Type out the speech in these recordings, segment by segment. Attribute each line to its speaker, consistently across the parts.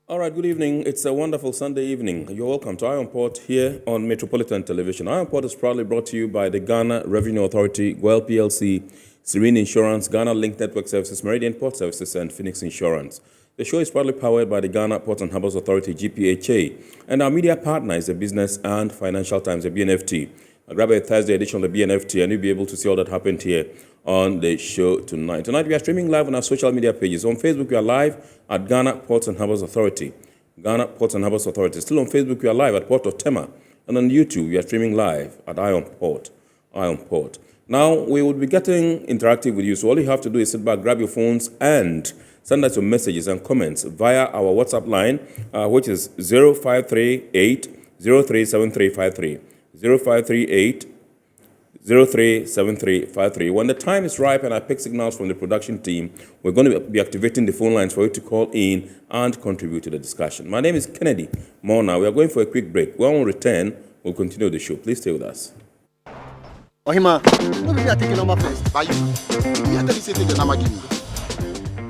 Speaker 1: All right, good evening. It's a wonderful Sunday evening. You're welcome to Iron Port here on Metropolitan Television. Iron Port is proudly brought to you by the Ghana Revenue Authority, GWEL PLC, Serene Insurance, Ghana Link Network Services, Meridian Port Services, and Phoenix Insurance. The show is proudly powered by the Ghana Ports and Harbours Authority-GPHA, and our media partner is the Business and Financial Times, the BNFT. I'll grab a Thursday edition of the BNFT, and you'll be able to see all that happened here on the show tonight. Tonight, we are streaming live on our social media pages. On Facebook, we are live at Ghana Ports and Harbours Authority. Ghana Ports and Harbours Authority. Still on Facebook, we are live at Port of Tema. And on YouTube, we are streaming live at Iron Port. Now, we will be getting interactive with you. So all you have to do is sit back, grab your phones, and send us your messages and comments via our WhatsApp line, which is 0538 037353. 0538 037353. When the time is ripe and I pick signals from the production team, we're going to be activating the phone lines for you to call in and contribute to the discussion. My name is Kennedy Mona. We are going for a quick break. When we return, we'll continue the show. Please stay with us.
Speaker 2: Ohima, what are you taking number first?
Speaker 3: By you.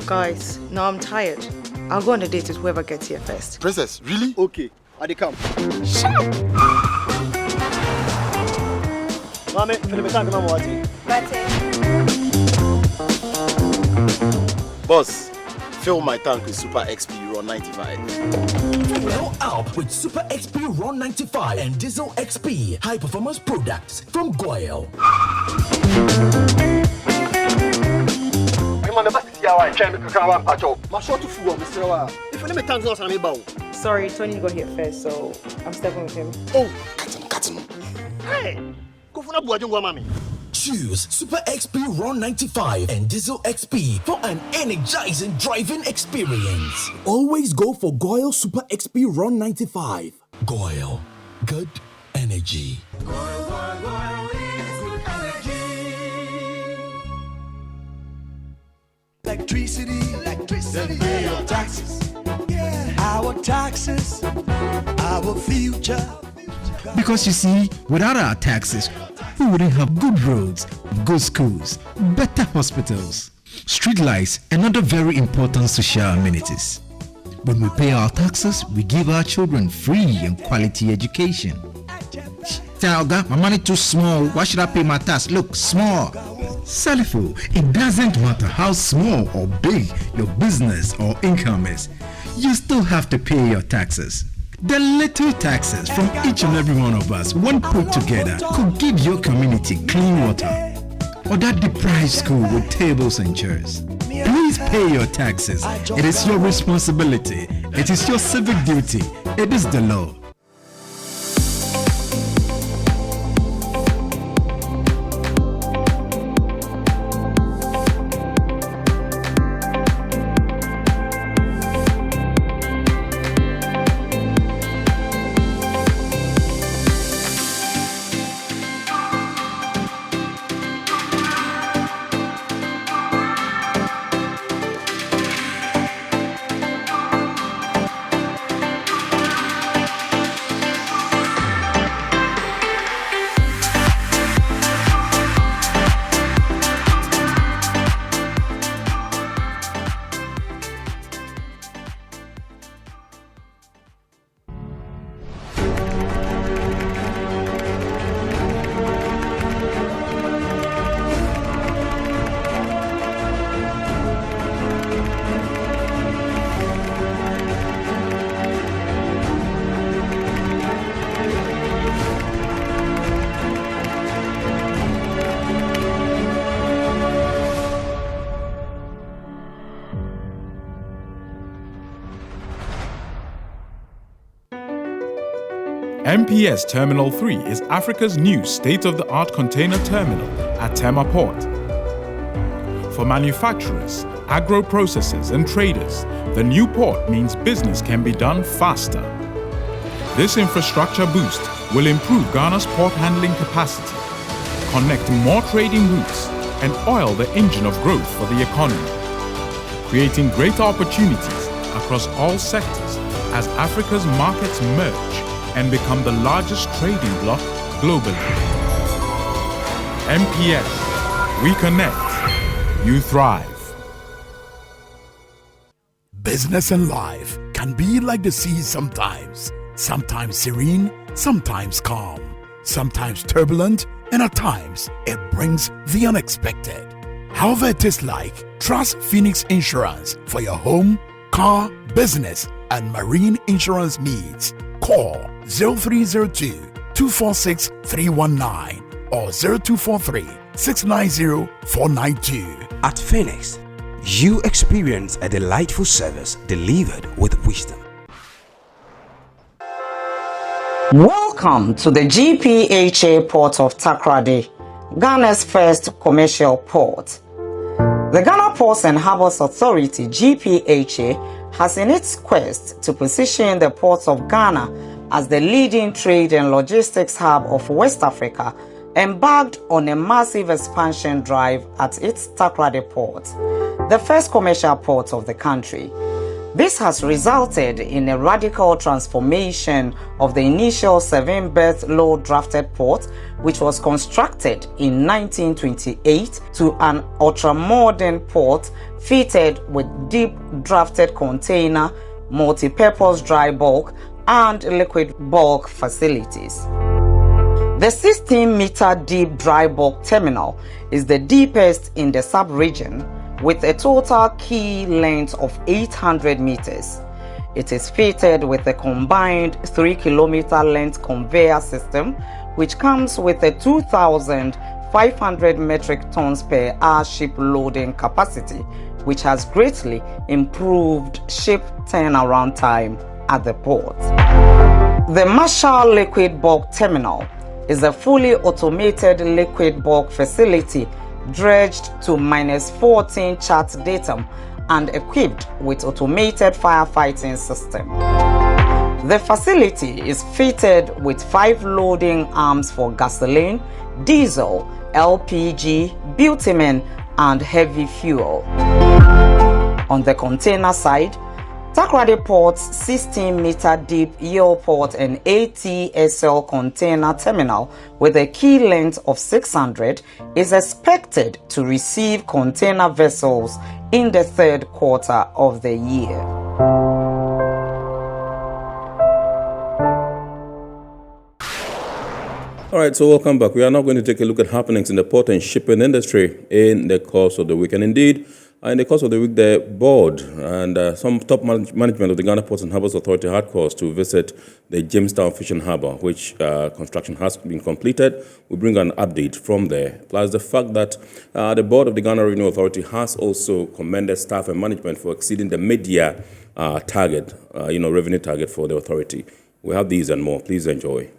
Speaker 4: Guys, no, I'm tired. I'll go on a date with whoever gets here first.
Speaker 3: Princess, really?
Speaker 2: Okay, I come.
Speaker 3: Shut up!
Speaker 2: Mame,
Speaker 3: Boss, fill my tank with Super XP Raw 95.
Speaker 5: Well up with Super XP Raw 95 and Diesel XP high performance products from GWEL.
Speaker 4: Sorry, Tony got here first, so I'm stepping with him.
Speaker 3: Oh, cut him.
Speaker 2: Hey, go for mami.
Speaker 5: Choose Super XP Raw 95 and Diesel XP for an energizing driving experience. Always go for GWEL Super XP Raw 95. GWEL, good energy.
Speaker 6: Electricity, then pay your taxes. Yeah. Our taxes, our future.
Speaker 7: Because you see, without our taxes, we wouldn't have good roads, good schools, better hospitals, street lights, and other very important social amenities. When we pay our taxes, we give our children free and quality education. Talga, my money too small. Why should I pay my tax? Look, small. Salifo, it doesn't matter how small or big your business or income is, you still have to pay your taxes. The little taxes from each and every one of us, when put together, could give your community clean water or that deprived school with tables and chairs. Please pay your taxes. It is your responsibility. It is your civic duty. It is the law.
Speaker 8: MPS Terminal 3 is Africa's new state-of-the-art container terminal at Tema Port. For manufacturers, agro-processors and traders, the new port means business can be done faster. This infrastructure boost will improve Ghana's port handling capacity, connect more trading routes, and oil the engine of growth for the economy, creating great opportunities across all sectors as Africa's markets merge and become the largest trading bloc globally. MPS, we connect, you thrive.
Speaker 9: Business and life can be like the sea sometimes. Sometimes serene, sometimes calm, sometimes turbulent, and at times it brings the unexpected. However it is like, trust Phoenix Insurance for your home, car, business, and marine insurance needs. Call 0302-246-319 or 0243-690-492.
Speaker 10: At Phoenix, you experience a delightful service delivered with wisdom.
Speaker 11: Welcome to the GPHA port of Takoradi, Ghana's first commercial port. The Ghana Ports and Harbours Authority-GPHA has in its quest to position the ports of Ghana as the leading trade and logistics hub of West Africa, embarked on a massive expansion drive at its Takoradi port, the first commercial port of the country. This has resulted in a radical transformation of the initial 7-berth low-drafted port, which was constructed in 1928, to an ultra-modern port fitted with deep drafted container, multi-purpose dry bulk, and liquid bulk facilities. The 16-meter deep dry bulk terminal is the deepest in the sub-region, with a total quay length of 800 meters. It is fitted with a combined 3-kilometer length conveyor system, which comes with a 2,500 metric tons per hour ship loading capacity, which has greatly improved ship turnaround time at the port. The Marshall Liquid Bulk Terminal is a fully automated liquid bulk facility dredged to -14 chart datum and equipped with automated firefighting system. The facility is fitted with 5 loading arms for gasoline, diesel, LPG, bitumen, and heavy fuel. On the container side, Takoradi Port's 16-meter deep Yield-Port and APSL container terminal with a quay length of 600 is expected to receive container vessels in the 3rd quarter of the year.
Speaker 1: All right, so welcome back. We are now going to take a look at happenings in the port and shipping industry in the course of the week. And indeed, in the course of the week, the board and some top management of the Ghana Ports and Harbours Authority had cause to visit the Jamestown Fishing Harbour, which construction has been completed. We bring an update from there. Plus the fact that the board of the Ghana Revenue Authority has also commended staff and management for exceeding the mid-year target, revenue target for the authority. We have these and more. Please enjoy.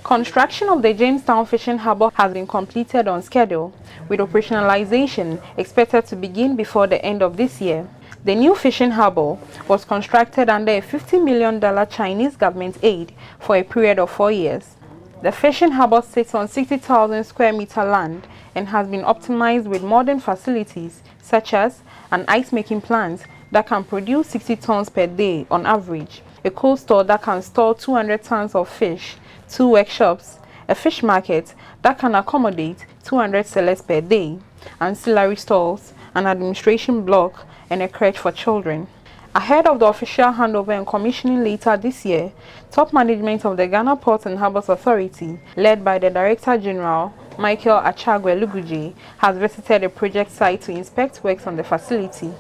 Speaker 4: Construction of the Jamestown Fishing Harbour has been completed on schedule, with operationalization expected to begin before the end of this year. The new fishing harbour was constructed under a $50 million Chinese government aid for a period of 4 years. The fishing harbour sits on 60,000 square meter land and has been optimized with modern facilities such as an ice-making plant that can produce 60 tons per day on average, a cold store that can store 200 tons of fish, 2 workshops, a fish market that can accommodate 200 sellers per day, ancillary stalls, an administration block, and a crèche for children. Ahead of the official handover and commissioning later this year, top management of the Ghana Ports and Harbours Authority, led by the Director General, Michael Achagwe-Luguje, has visited the project site to inspect works on the facility.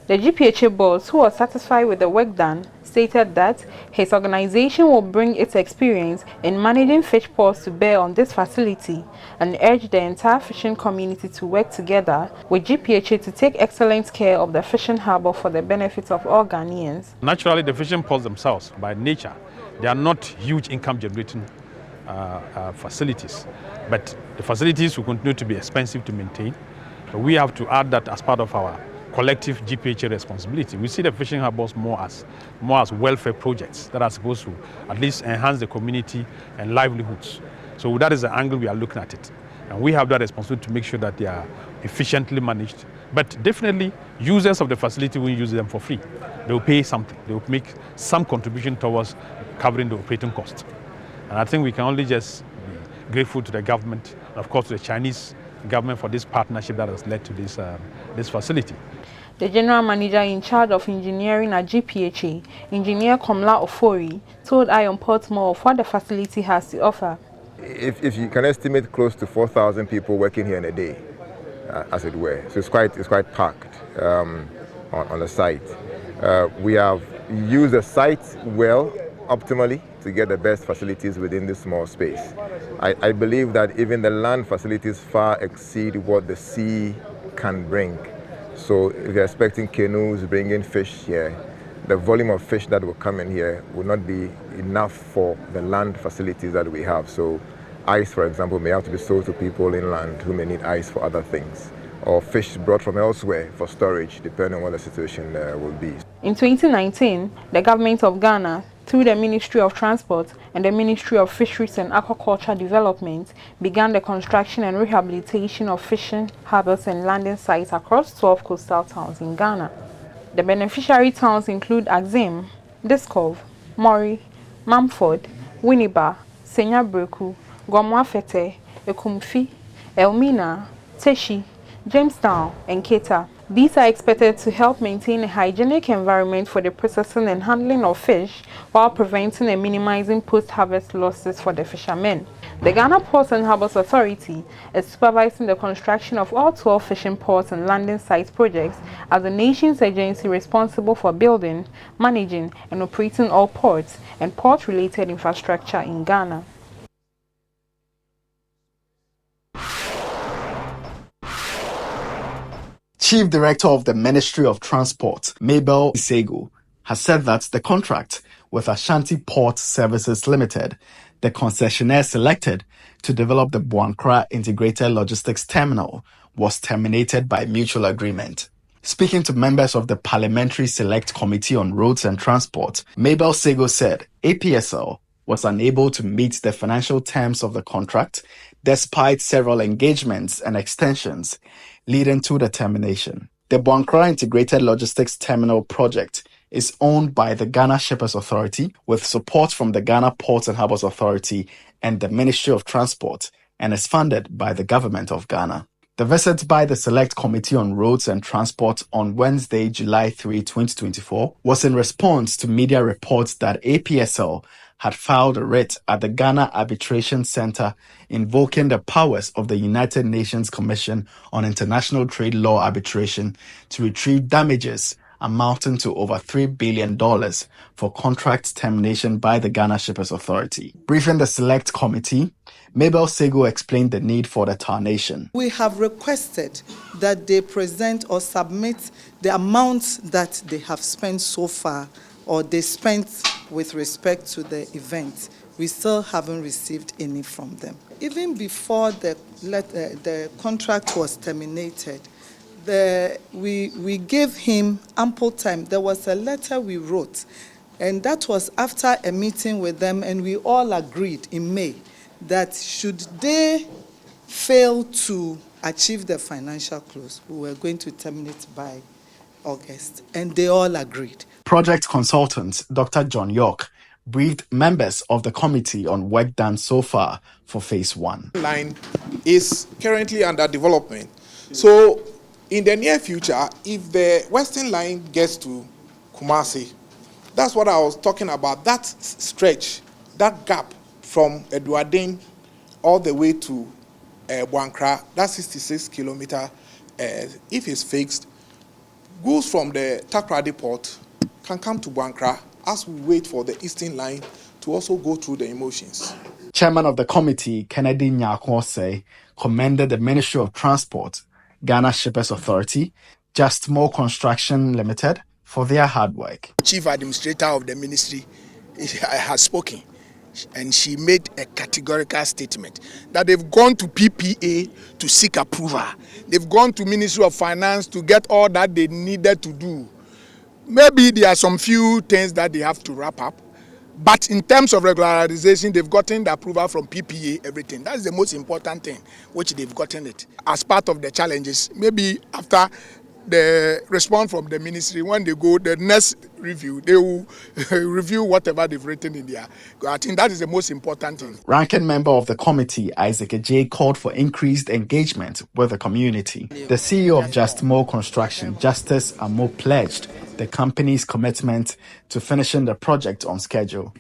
Speaker 4: The GPHA boss, who was satisfied with the work done, stated that his organization will bring its experience in managing fish ports to bear on this facility and urged the entire fishing community to work together with GPHA to take excellent care of the fishing harbour for the benefit of all Ghanaians.
Speaker 12: Naturally, the fishing ports themselves, by nature, they are not huge income generating facilities, but the facilities will continue to be expensive to maintain. So we have to add that as part of our collective GPHA responsibility. We see the fishing harbours more as welfare projects that are supposed to at least enhance the community and livelihoods. So that is the angle we are looking at it. And we have that responsibility to make sure that they are efficiently managed. But definitely, users of the facility will use them for free. They will pay something. They will make some contribution towards covering the operating costs. And I think we can only just be grateful to the government, and of course to the Chinese government for this partnership that has led to this facility.
Speaker 4: The general manager in charge of engineering at GPHA, Engineer Komla Ofori, told Iron Port more of what the facility has to offer.
Speaker 13: If you can estimate close to 4,000 people working here in a day, as it were, so it's quite packed on the site. We have used the site well, optimally, to get the best facilities within this small space. I believe that even the land facilities far exceed what the sea can bring. So if you're expecting canoes bringing fish here, the volume of fish that will come in here will not be enough for the land facilities that we have. So ice, for example, may have to be sold to people inland who may need ice for other things, or fish brought from elsewhere for storage, depending on what the situation will be.
Speaker 4: In 2019, the government of Ghana, through the Ministry of Transport and the Ministry of Fisheries and Aquaculture Development, began the construction and rehabilitation of fishing harbours and landing sites across 12 coastal towns in Ghana. The beneficiary towns include Axim, Diskov, Mori, Mamford, Winneba, Senyabreku, Gwamwafete, Ekumfi, Elmina, Teshi, Jamestown, and Keta. These are expected to help maintain a hygienic environment for the processing and handling of fish while preventing and minimizing post-harvest losses for the fishermen. The Ghana Ports and Harbours Authority is supervising the construction of all 12 fishing ports and landing site projects as the nation's agency responsible for building, managing, and operating all ports and port-related infrastructure in Ghana.
Speaker 14: Chief Director of the Ministry of Transport, Mabel Isego, has said that the contract with Ashanti Port Services Limited, the concessionaire selected to develop the Boankra Integrated Logistics Terminal, was terminated by mutual agreement. Speaking to members of the Parliamentary Select Committee on Roads and Transport, Mabel Isego said APSL was unable to meet the financial terms of the contract despite several engagements and extensions leading to the termination. The Boankra Integrated Logistics Terminal project is owned by the Ghana Shippers Authority with support from the Ghana Ports and Harbours Authority and the Ministry of Transport, and is funded by the Government of Ghana. The visit by the Select Committee on Roads and Transport on Wednesday, July 3, 2024, was in response to media reports that APSL had filed a writ at the Ghana Arbitration Center invoking the powers of the United Nations Commission on International Trade Law Arbitration to retrieve damages amounting to over $3 billion for contract termination by the Ghana Shippers Authority. Briefing the Select Committee, Mabel Isego explained the need for the tarnation.
Speaker 15: We have requested that they present or submit the amounts that they have spent so far, or they spent with respect to the event. We still haven't received any from them. Even before the contract was terminated, we gave him ample time. There was a letter we wrote, and that was after a meeting with them, and we all agreed in May that should they fail to achieve the financial close, we were going to terminate by August, and they all agreed.
Speaker 14: Project consultant Dr. John York briefed members of the committee on work done so far for Phase 1.
Speaker 16: Line is currently under development. So in the near future, if the Western Line gets to Kumasi, that's what I was talking about, that stretch, that gap from Eduardin all the way to Boankra, that's 66 kilometer, if it's fixed, goods from the Takoradi port can come to Boankra as we wait for the Eastern Line to also go through the emotions.
Speaker 14: Chairman of the committee, Kennedy Nyakwose, commended the Ministry of Transport, Ghana Shippers Authority, Just More Construction Limited for their hard work.
Speaker 17: Chief Administrator of the ministry has spoken, and she made a categorical statement that they've gone to PPA to seek approval. They've gone to Ministry of Finance to get all that they needed to do. Maybe there are some few things that they have to wrap up, but in terms of regularization, they've gotten the approval from PPA, everything. That's the most important thing, which they've gotten it. As part of the challenges, maybe after the response from the ministry. When they go the next review, they will review whatever they've written in there. I think that is the most important thing.
Speaker 14: Ranking member of the committee, Isaac J, called for increased engagement with the community. The CEO of Just More Construction, Justice Amo, pledged the company's commitment to finishing the project on schedule.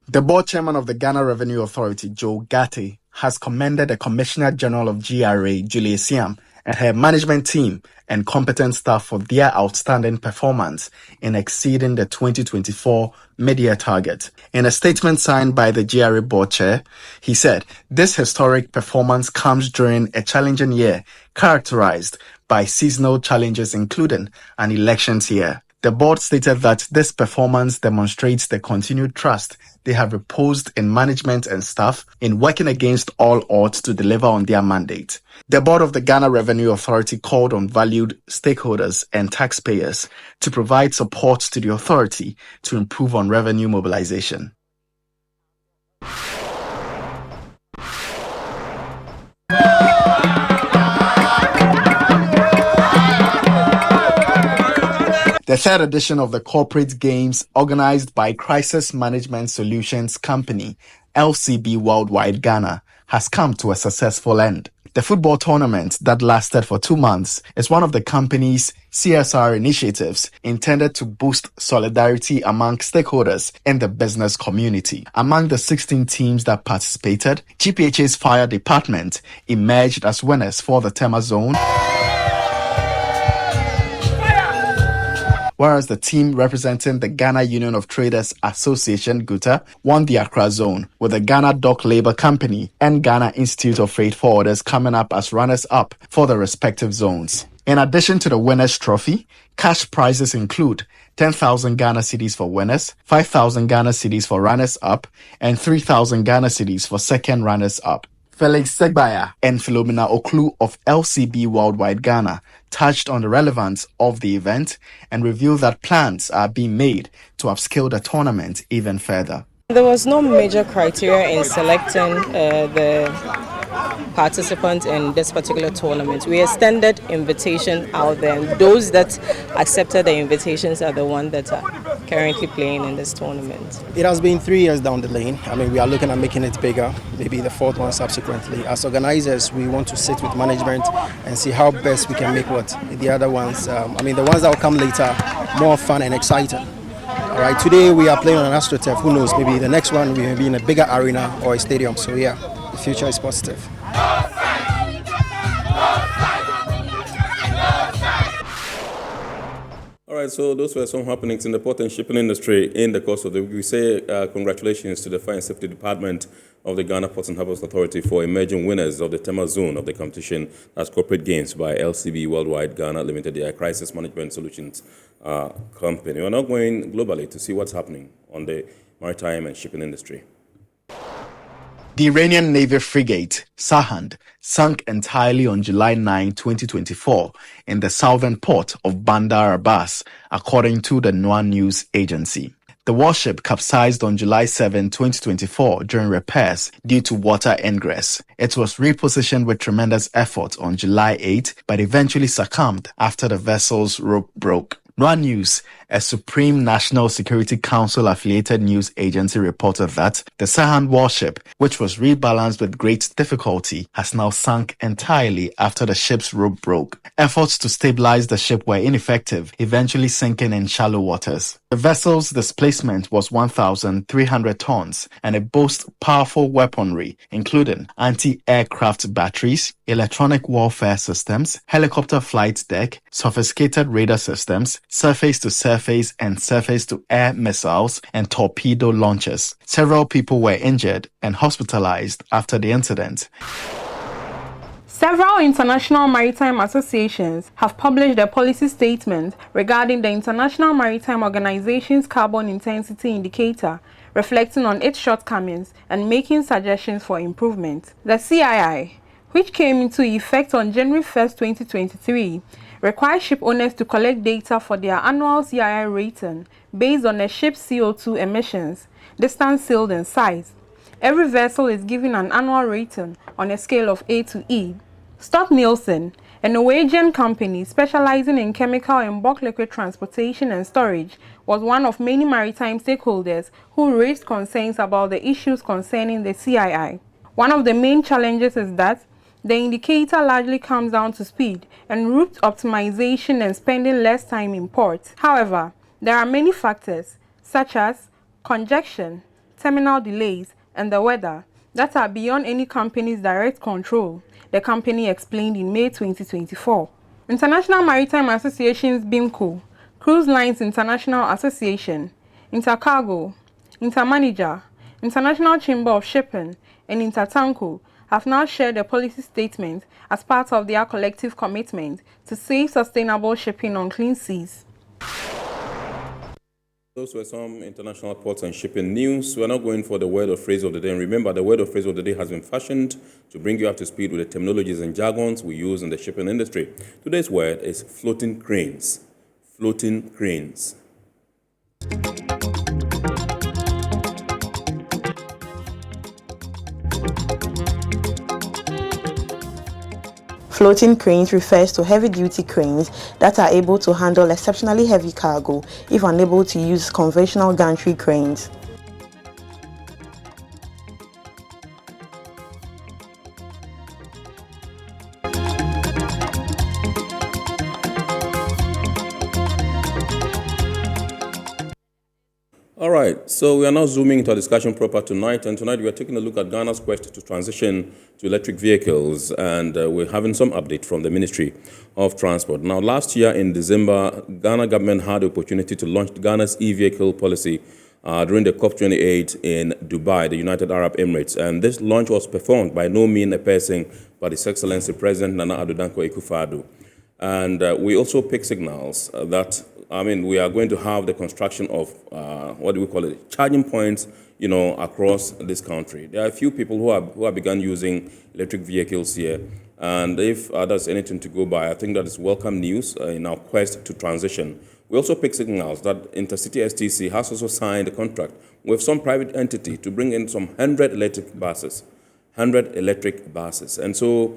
Speaker 14: The board chairman of the Ghana Revenue Authority, Joe Gatti, has commended the Commissioner General of GRA, Julius Siam, and her management team and competent staff for their outstanding performance in exceeding the 2024 mid-year target. In a statement signed by the GRA board chair, he said, "This historic performance comes during a challenging year characterized by seasonal challenges including an elections year." The board stated that this performance demonstrates the continued trust they have reposed in management and staff in working against all odds to deliver on their mandate. The board of the Ghana Revenue Authority called on valued stakeholders and taxpayers to provide support to the authority to improve on revenue mobilization. The third edition of the Corporate Games, organized by Crisis Management Solutions Company, LCB Worldwide Ghana, has come to a successful end. The football tournament that lasted for 2 months is one of the company's CSR initiatives intended to boost solidarity among stakeholders in the business community. Among the 16 teams that participated, GPHA's fire department emerged as winners for the Tema zone, whereas the team representing the Ghana Union of Traders Association, GUTA, won the Accra zone, with the Ghana Dock Labour Company and Ghana Institute of Freight Forwarders coming up as runners-up for the respective zones. In addition to the winners' trophy, cash prizes include 10,000 Ghana cedis for winners, 5,000 Ghana cedis for runners-up, and 3,000 Ghana cedis for second runners-up. Felix Segbaya and Philomena Oklu of LCB Worldwide Ghana touched on the relevance of the event and revealed that plans are being made to upscale the tournament even further.
Speaker 18: There was no major criteria in selecting the participants in this particular tournament. We extended invitation out there, and those that accepted the invitations are the ones that are currently playing in this tournament.
Speaker 19: It has been 3 years down the lane. I mean, we are looking at making it bigger, maybe the 4th one subsequently. As organizers, we want to sit with management and see how best we can make what the other ones, the ones that will come later, more fun and exciting. All right, today we are playing on an AstroTurf. Who knows, maybe the next one we may be in a bigger arena or a stadium. So yeah, the future is positive.
Speaker 1: All right, so those were some happenings in the port and shipping industry in the course of the week. We say congratulations to the Fire and Safety Department of the Ghana Ports and Harbours Authority for emerging winners of the Tema zone of the competition as Corporate Games by LCB Worldwide Ghana Limited, the Crisis Management Solutions company. We're now going globally to see what's happening on the maritime and shipping industry.
Speaker 14: The Iranian Navy frigate Sahand sank entirely on July 9, 2024 in the southern port of Bandar Abbas, according to the NOAA News Agency. The warship capsized on July 7, 2024 during repairs due to water ingress. It was repositioned with tremendous effort on July 8, but eventually succumbed after the vessel's rope broke. NOAA News, a Supreme National Security Council affiliated news agency, reported that the Sahand warship, which was rebalanced with great difficulty, has now sunk entirely after the ship's rope broke. Efforts to stabilize the ship were ineffective, eventually sinking in shallow waters. The vessel's displacement was 1,300 tons, and it boasts powerful weaponry, including anti-aircraft batteries, electronic warfare systems, helicopter flight deck, sophisticated radar systems, surface-to-surface and surface-to-air missiles, and torpedo launchers. Several people were injured and hospitalized after the incident.
Speaker 4: Several international maritime associations have published a policy statement regarding the International Maritime Organization's carbon intensity indicator, reflecting on its shortcomings and making suggestions for improvement. The CII, which came into effect on January 1, 2023, requires ship owners to collect data for their annual CII rating based on a ship's CO2 emissions, distance sailed and size. Every vessel is given an annual rating on a scale of A to E. Stolt Nielsen, a Norwegian company specializing in chemical and bulk liquid transportation and storage, was one of many maritime stakeholders who raised concerns about the issues concerning the CII. One of the main challenges is that the indicator largely comes down to speed and route optimization and spending less time in port. However, there are many factors such as congestion, terminal delays, and the weather that are beyond any company's direct control, the company explained in May 2024. International Maritime Associations BIMCO, Cruise Lines International Association, Intercargo, Intermanager, International Chamber of Shipping, and Intertanko have now shared a policy statement as part of their collective commitment to safe, sustainable shipping on clean seas.
Speaker 1: Those were some international ports and shipping news. We're now going for the word or phrase of the day. And remember, the word or phrase of the day has been fashioned to bring you up to speed with the terminologies and jargons we use in the shipping industry. Today's word is floating cranes. Floating cranes.
Speaker 20: Floating cranes refers to heavy-duty cranes that are able to handle exceptionally heavy cargo if unable to use conventional gantry cranes.
Speaker 1: All right, so we are now zooming into our discussion proper tonight, and tonight we are taking a look at Ghana's quest to transition to electric vehicles, and we're having some update from the Ministry of Transport. Now, last year in December, Ghana government had the opportunity to launch Ghana's e-vehicle policy during the COP28 in Dubai, the United Arab Emirates, and this launch was performed by no mean a person but His Excellency President Nana Addo Dankwa Akufo-Addo. And we also pick signals that we are going to have the construction of, charging points, across this country. There are a few people who have begun using electric vehicles here. And if there's anything to go by, I think that is welcome news in our quest to transition. We also pick signals that Intercity STC has also signed a contract with some private entity to bring in some 100 electric buses. And so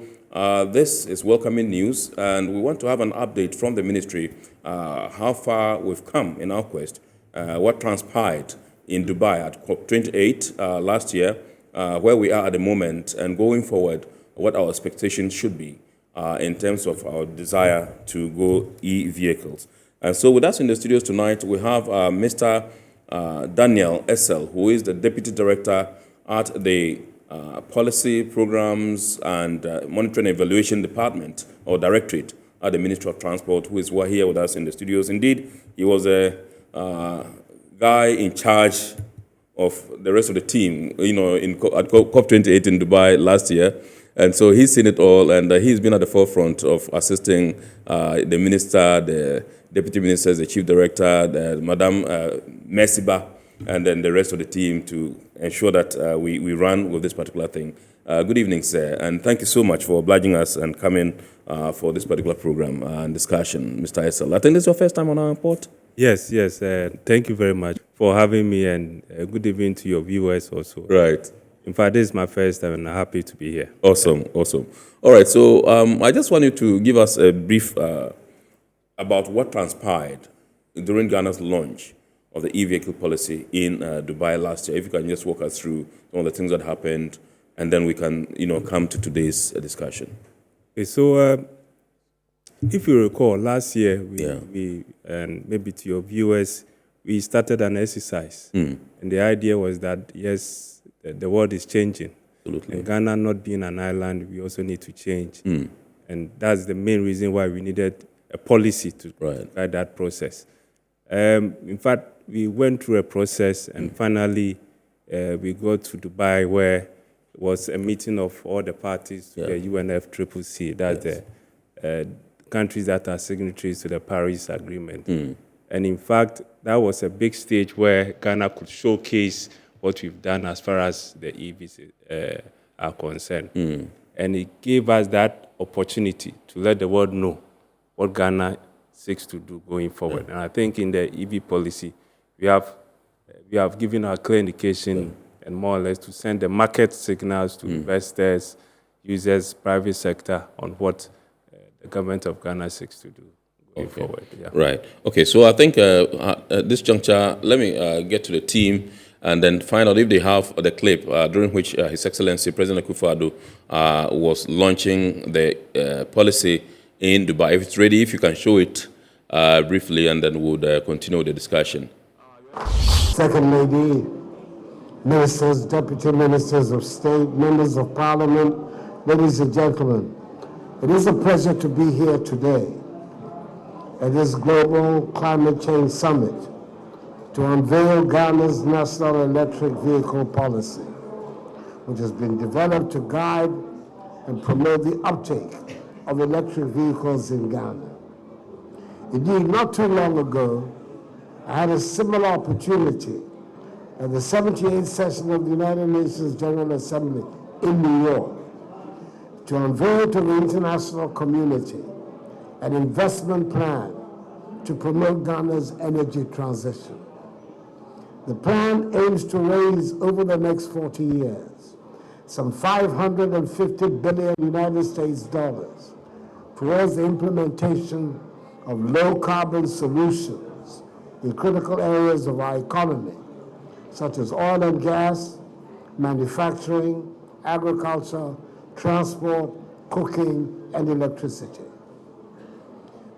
Speaker 1: this is welcoming news, and we want to have an update from the ministry, how far we've come in our quest, what transpired in Dubai at COP28 last year, where we are at the moment, and going forward, what our expectations should be in terms of our desire to go e-vehicles. And so with us in the studios tonight, we have Mr. Daniel Essel, who is the Deputy Director at the Policy Programs and Monitoring and Evaluation Department or Directorate at the Ministry of Transport, who is here with us in the studios. Indeed, he was a guy in charge of the rest of the team, at COP28 in Dubai last year. And so he's seen it all, and he's been at the forefront of assisting the minister, the deputy ministers, the chief director, Madam Mesiba, and then the rest of the team to ensure that we run with this particular thing. Good evening, sir, and thank you so much for obliging us and coming for this particular program and discussion, Mr. Essel. I think this is your first time on our report?
Speaker 21: Yes. Thank you very much for having me, and good evening to your viewers also.
Speaker 1: Right.
Speaker 21: In fact, this is my first time, and I'm happy to be here.
Speaker 1: Awesome. All right, so I just want you to give us a brief about what transpired during Ghana's launch of the e-vehicle policy in Dubai last year. If you can just walk us through some of the things that happened, and then we can, come to today's discussion.
Speaker 21: Okay, so if you recall, last year, we and maybe to your viewers, we started an exercise. And the idea was that, yes, the world is changing.
Speaker 1: Absolutely.
Speaker 21: And Ghana not being an island, we also need to change. And that's the main reason why we needed a policy to guide that process. In fact, we went through a process, and finally we got to Dubai, where it was a meeting of all the parties to the UNFCCC, that's the countries that are signatories to the Paris Agreement. And in fact, that was a big stage where Ghana could showcase what we've done as far as the EVs are concerned. And it gave us that opportunity to let the world know what Ghana seeks to do going forward. And I think in the EV policy, we have given our clear indication and more or less to send the market signals to investors, users, private sector on what the government of Ghana seeks to do going forward. Yeah.
Speaker 1: Right. Okay, so I think at this juncture, let me get to the team and then find out if they have the clip during which His Excellency President Akufo-Addo was launching the policy in Dubai. If it's ready, if you can show it briefly, and then we'll continue the discussion.
Speaker 3: Second Lady, Ministers, Deputy Ministers of State, Members of Parliament, ladies and gentlemen, it is a pleasure to be here today at this Global Climate Change Summit to unveil Ghana's National Electric Vehicle Policy, which has been developed to guide and promote the uptake of electric vehicles in Ghana. Indeed, not too long ago, I had a similar opportunity at the 78th session of the United Nations General Assembly in New York to unveil to the international community an investment plan to promote Ghana's energy transition. The plan aims to raise over the next 40 years some $550 billion United States dollars towards the implementation of low-carbon solutions in critical areas of our economy, such as oil and gas, manufacturing, agriculture, transport, cooking, and electricity.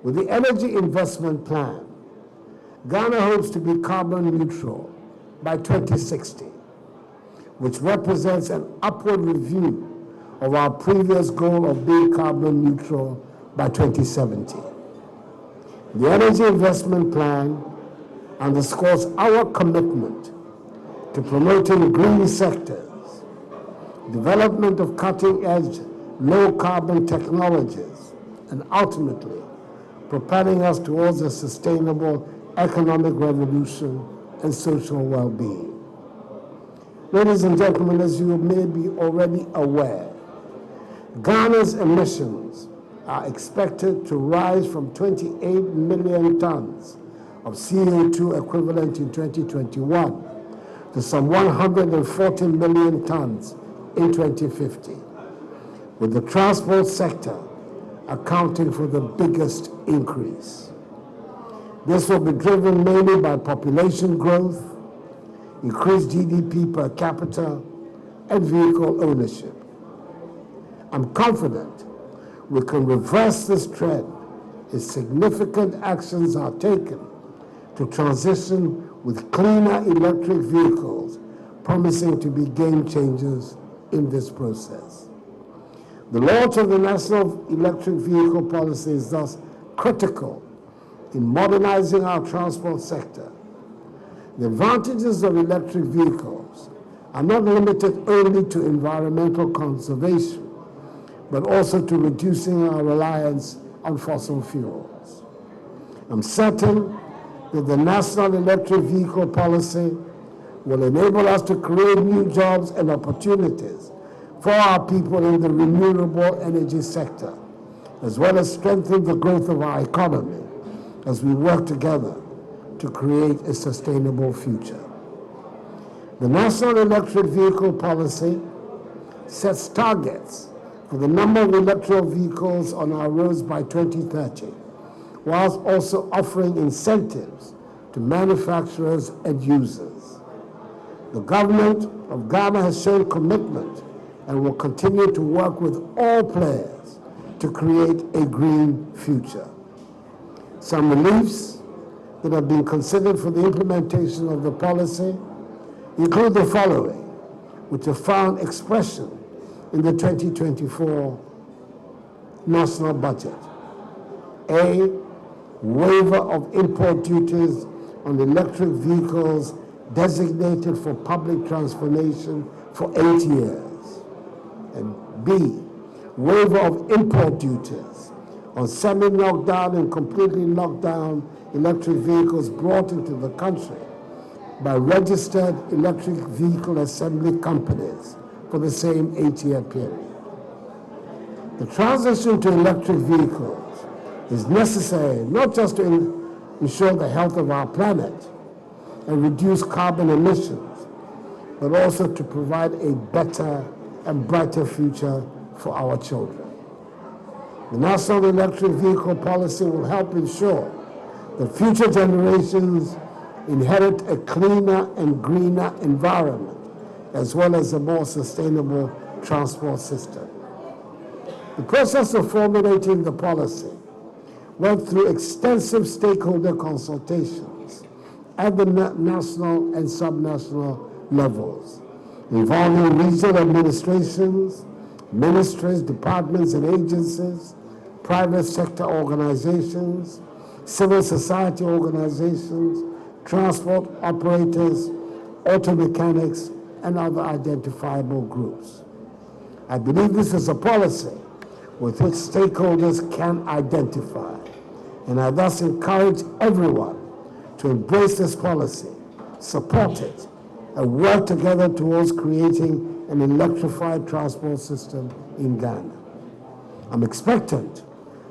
Speaker 3: With the Energy Investment Plan, Ghana hopes to be carbon neutral by 2060, which represents an upward review of our previous goal of being carbon neutral by 2070. The Energy Investment Plan underscores our commitment to promoting green sectors, development of cutting-edge low-carbon technologies, and ultimately propelling us towards a sustainable economic revolution and social well-being. Ladies and gentlemen, as you may be already aware, Ghana's emissions are expected to rise from 28 million tons of CO2 equivalent in 2021 to some 140 million tons in 2050, with the transport sector accounting for the biggest increase. This will be driven mainly by population growth, increased GDP per capita, and vehicle ownership. I'm confident we can reverse this trend if significant actions are taken to transition with cleaner electric vehicles, promising to be game changers in this process. The launch of the National Electric Vehicle Policy is thus critical in modernizing our transport sector. The advantages of electric vehicles are not limited only to environmental conservation, but also to reducing our reliance on fossil fuels. I'm certain that the National Electric Vehicle Policy will enable us to create new jobs and opportunities for our people in the renewable energy sector, as well as strengthen the growth of our economy as we work together to create a sustainable future. The National Electric Vehicle Policy sets targets for the number of electric vehicles on our roads by 2030, whilst also offering incentives to manufacturers and users. The government of Ghana has shown commitment and will continue to work with all players to create a green future. Some reliefs that have been considered for the implementation of the policy include the following, which have found expression in the 2024 national budget. A, waiver of import duties on electric vehicles designated for public transportation for 8 years. And B, waiver of import duties on semi-knocked down and completely knocked down electric vehicles brought into the country by registered electric vehicle assembly companies for the same 8-year period. The transition to electric vehicles is necessary not just to ensure the health of our planet and reduce carbon emissions, but also to provide a better and brighter future for our children. The National Electric Vehicle Policy will help ensure that future generations inherit a cleaner and greener environment, as well as a more sustainable transport system. The process of formulating the policy went through extensive stakeholder consultations at the national and subnational levels, involving regional administrations, ministries, departments and agencies, private sector organizations, civil society organizations, transport operators, auto mechanics, and other identifiable groups. I believe this is a policy with which stakeholders can identify, and I thus encourage everyone to embrace this policy, support it, and work together towards creating an electrified transport system in Ghana. I'm expectant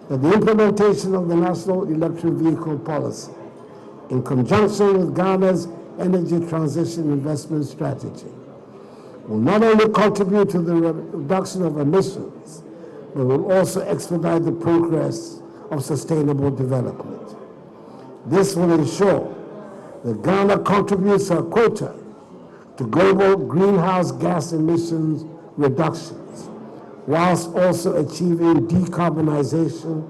Speaker 3: that the implementation of the National Electric Vehicle Policy, in conjunction with Ghana's Energy Transition Investment Strategy, will not only contribute to the reduction of emissions, but will also expedite the progress of sustainable development. This will ensure that Ghana contributes a quota to global greenhouse gas emissions reductions, whilst also achieving decarbonization,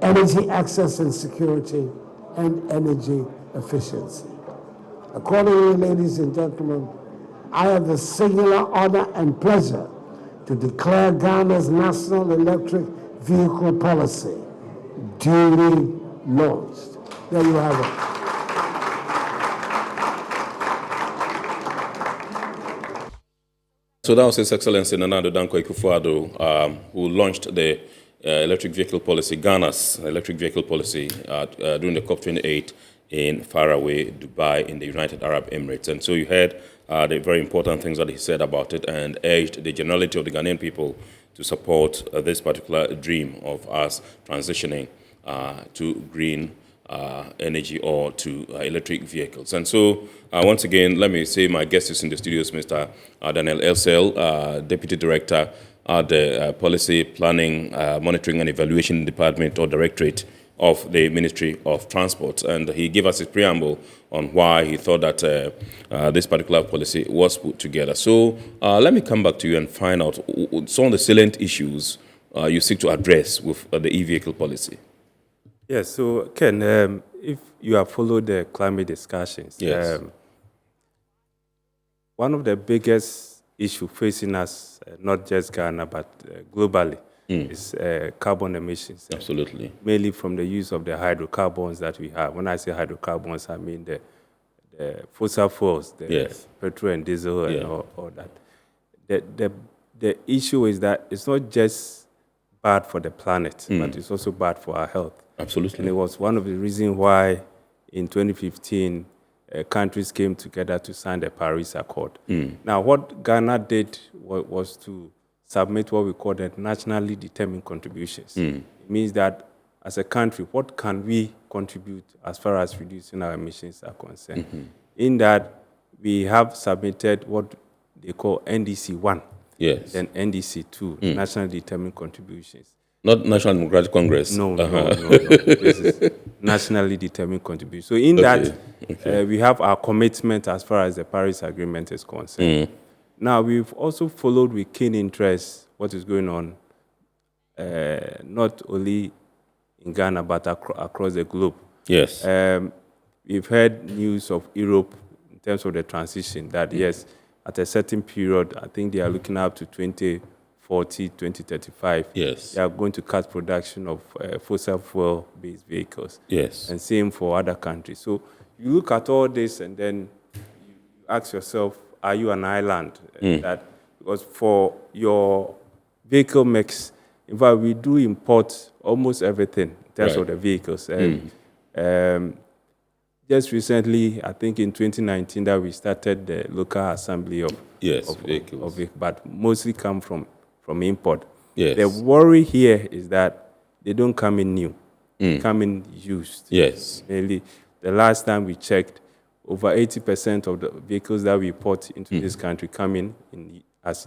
Speaker 3: energy access and security, and energy efficiency. Accordingly, ladies and gentlemen, I have the singular honor and pleasure to declare Ghana's National Electric Vehicle Policy duly launched. There you have it.
Speaker 1: So that was His Excellency Nana Addo Dankwa Akufo-Addo, who launched the electric vehicle policy, Ghana's electric vehicle policy, during the COP28 in faraway Dubai in the United Arab Emirates. And so you heard the very important things that he said about it and urged the generality of the Ghanaian people to support this particular dream of us transitioning to green energy or to electric vehicles. And so once again, let me say my guest is in the studios, Mr. Daniel Elsel, Deputy Director at the Policy Planning, Monitoring and Evaluation Department or Directorate of the Ministry of Transport. And he gave us his preamble on why he thought that this particular policy was put together. So let me come back to you and find out some of the salient issues you seek to address with the e-vehicle policy.
Speaker 21: Yes, so Ken, if you have followed the climate discussions,
Speaker 1: yes.
Speaker 21: One of the biggest issues facing us, not just Ghana, but globally, is carbon emissions.
Speaker 1: Absolutely.
Speaker 21: Mainly from the use of the hydrocarbons that we have. When I say hydrocarbons, I mean the fossil fuels, the petrol and diesel and all that. The issue is that it's not just bad for the planet, but it's also bad for our health.
Speaker 1: Absolutely.
Speaker 21: And it was one of the reasons why in 2015 countries came together to sign the Paris Accord. Now, what Ghana did was to submit what we call the nationally determined contributions. It means that as a country, what can we contribute as far as reducing our emissions are concerned? In that, we have submitted what they call NDC 1, then NDC 2, nationally determined contributions.
Speaker 1: Not National Democratic Congress.
Speaker 21: No. This is nationally determined contribution. So in that, we have our commitment as far as the Paris Agreement is concerned. Now, we've also followed with keen interest what is going on, not only in Ghana, but across the globe.
Speaker 1: Yes.
Speaker 21: We've heard news of Europe in terms of the transition, that yes, at a certain period, I think they are looking up to 2040, 2035.
Speaker 1: Yes.
Speaker 21: They are going to cut production of fossil fuel-based vehicles.
Speaker 1: Yes.
Speaker 21: And same for other countries. So you look at all this and then you ask yourself, are you an island? That because for your vehicle mix, in fact, we do import almost everything in terms of the vehicles. Just recently, I think in 2019, that we started the local assembly of vehicles, but mostly come from import.
Speaker 1: Yes.
Speaker 21: The worry here is that they don't come in new, come in used.
Speaker 1: Yes.
Speaker 21: Mainly, the last time we checked, over 80% of the vehicles that we import into this country come in as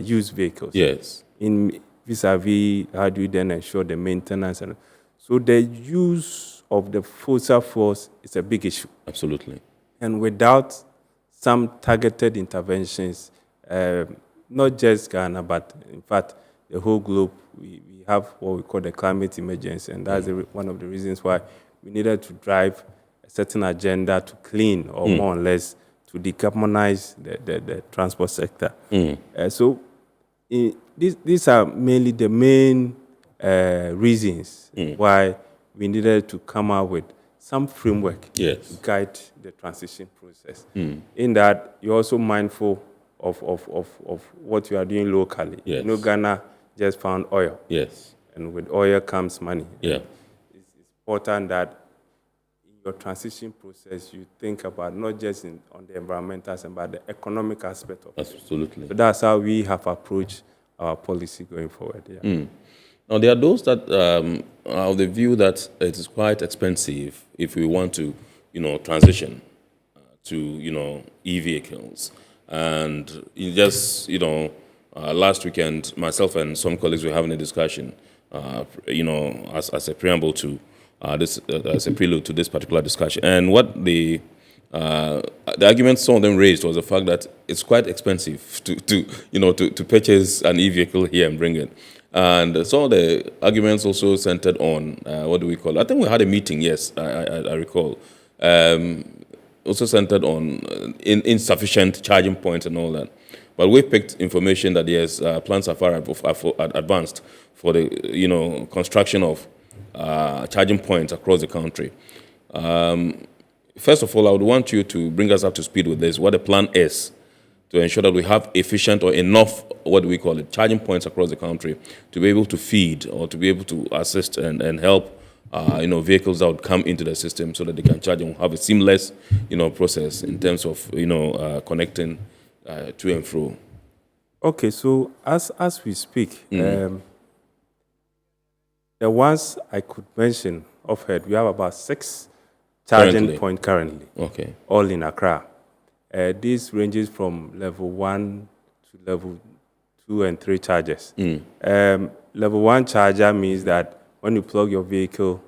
Speaker 21: used vehicles.
Speaker 1: Yes.
Speaker 21: In vis-a-vis, how do you then ensure the maintenance? And so the use of the fossil fuels is a big issue.
Speaker 1: Absolutely.
Speaker 21: And without some targeted interventions, not just Ghana, but in fact, the whole globe, we have what we call the climate emergency. And that's one of the reasons why we needed to drive a certain agenda to clean, or more or less to decarbonize the transport sector. So these are mainly the main reasons why we needed to come out with some framework to guide the transition process. In that, you're also mindful of what you are doing locally.
Speaker 1: Yes.
Speaker 21: You know, Ghana just found oil.
Speaker 1: Yes.
Speaker 21: And with oil comes money.
Speaker 1: Yeah.
Speaker 21: It's important that in your transition process, you think about not just on the environmental side, but the economic aspect of it.
Speaker 1: Absolutely.
Speaker 21: So that's how we have approached our policy going forward. Yeah.
Speaker 1: Now, there are those that are of the view that it is quite expensive if we want to, transition to, e-vehicles. And last weekend, myself and some colleagues were having a discussion, as a preamble to this, as a prelude to this particular discussion. And what the argument some of them raised was the fact that it's quite expensive to purchase an e-vehicle here and bring it. And some of the arguments also centered on, what do we call it? I think we had a meeting, yes, I recall. Also centered on insufficient charging points and all that. But we picked information that, yes, plans are far advanced for the, construction of charging points across the country. First of all, I would want you to bring us up to speed with this, what the plan is to ensure that we have efficient or enough, what do we call it, charging points across the country to be able to feed or to be able to assist and help, vehicles that would come into the system so that they can charge and have a seamless, process in terms of, connecting to and fro.
Speaker 21: Okay, so as we speak, the ones I could mention offhand, we have about 6 charging points currently.
Speaker 1: Okay.
Speaker 21: All in Accra. This ranges from level 1 to level 2 and 3 chargers. Level 1 charger means that when you plug your vehicle,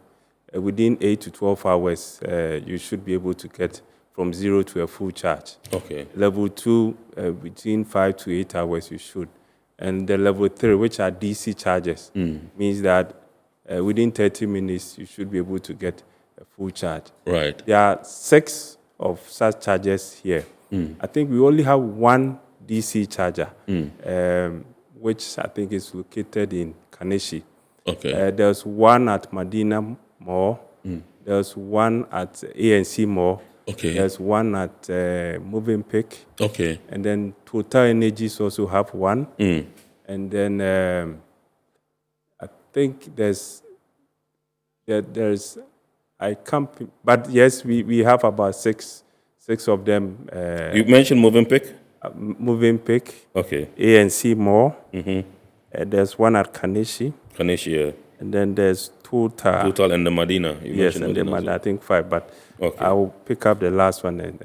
Speaker 21: within 8 to 12 hours, you should be able to get from 0 to a full charge.
Speaker 1: Okay.
Speaker 21: Level 2, between 5 to 8 hours, you should. And the level 3, which are DC chargers, means that within 30 minutes, you should be able to get a full charge.
Speaker 1: Right.
Speaker 21: There are 6 of such chargers here. I think we only have 1 DC charger, which I think is located in Kaneshi.
Speaker 1: Okay.
Speaker 21: There's one at Medina Mall. There's one at ANC Mall.
Speaker 1: Okay.
Speaker 21: There's one at Movenpick.
Speaker 1: Okay.
Speaker 21: And then Total Energies also have one. And then I think there's I can't, but yes, we have about six of them.
Speaker 1: You mentioned Movenpick?
Speaker 21: Movenpick.
Speaker 1: Okay.
Speaker 21: ANC Mall. There's one at Kaneshi.
Speaker 1: Kaneshi, yeah.
Speaker 21: And then there's Total.
Speaker 1: Total and the Medina.
Speaker 21: Yes, and the Medina, I think 5, but I will pick up the last one and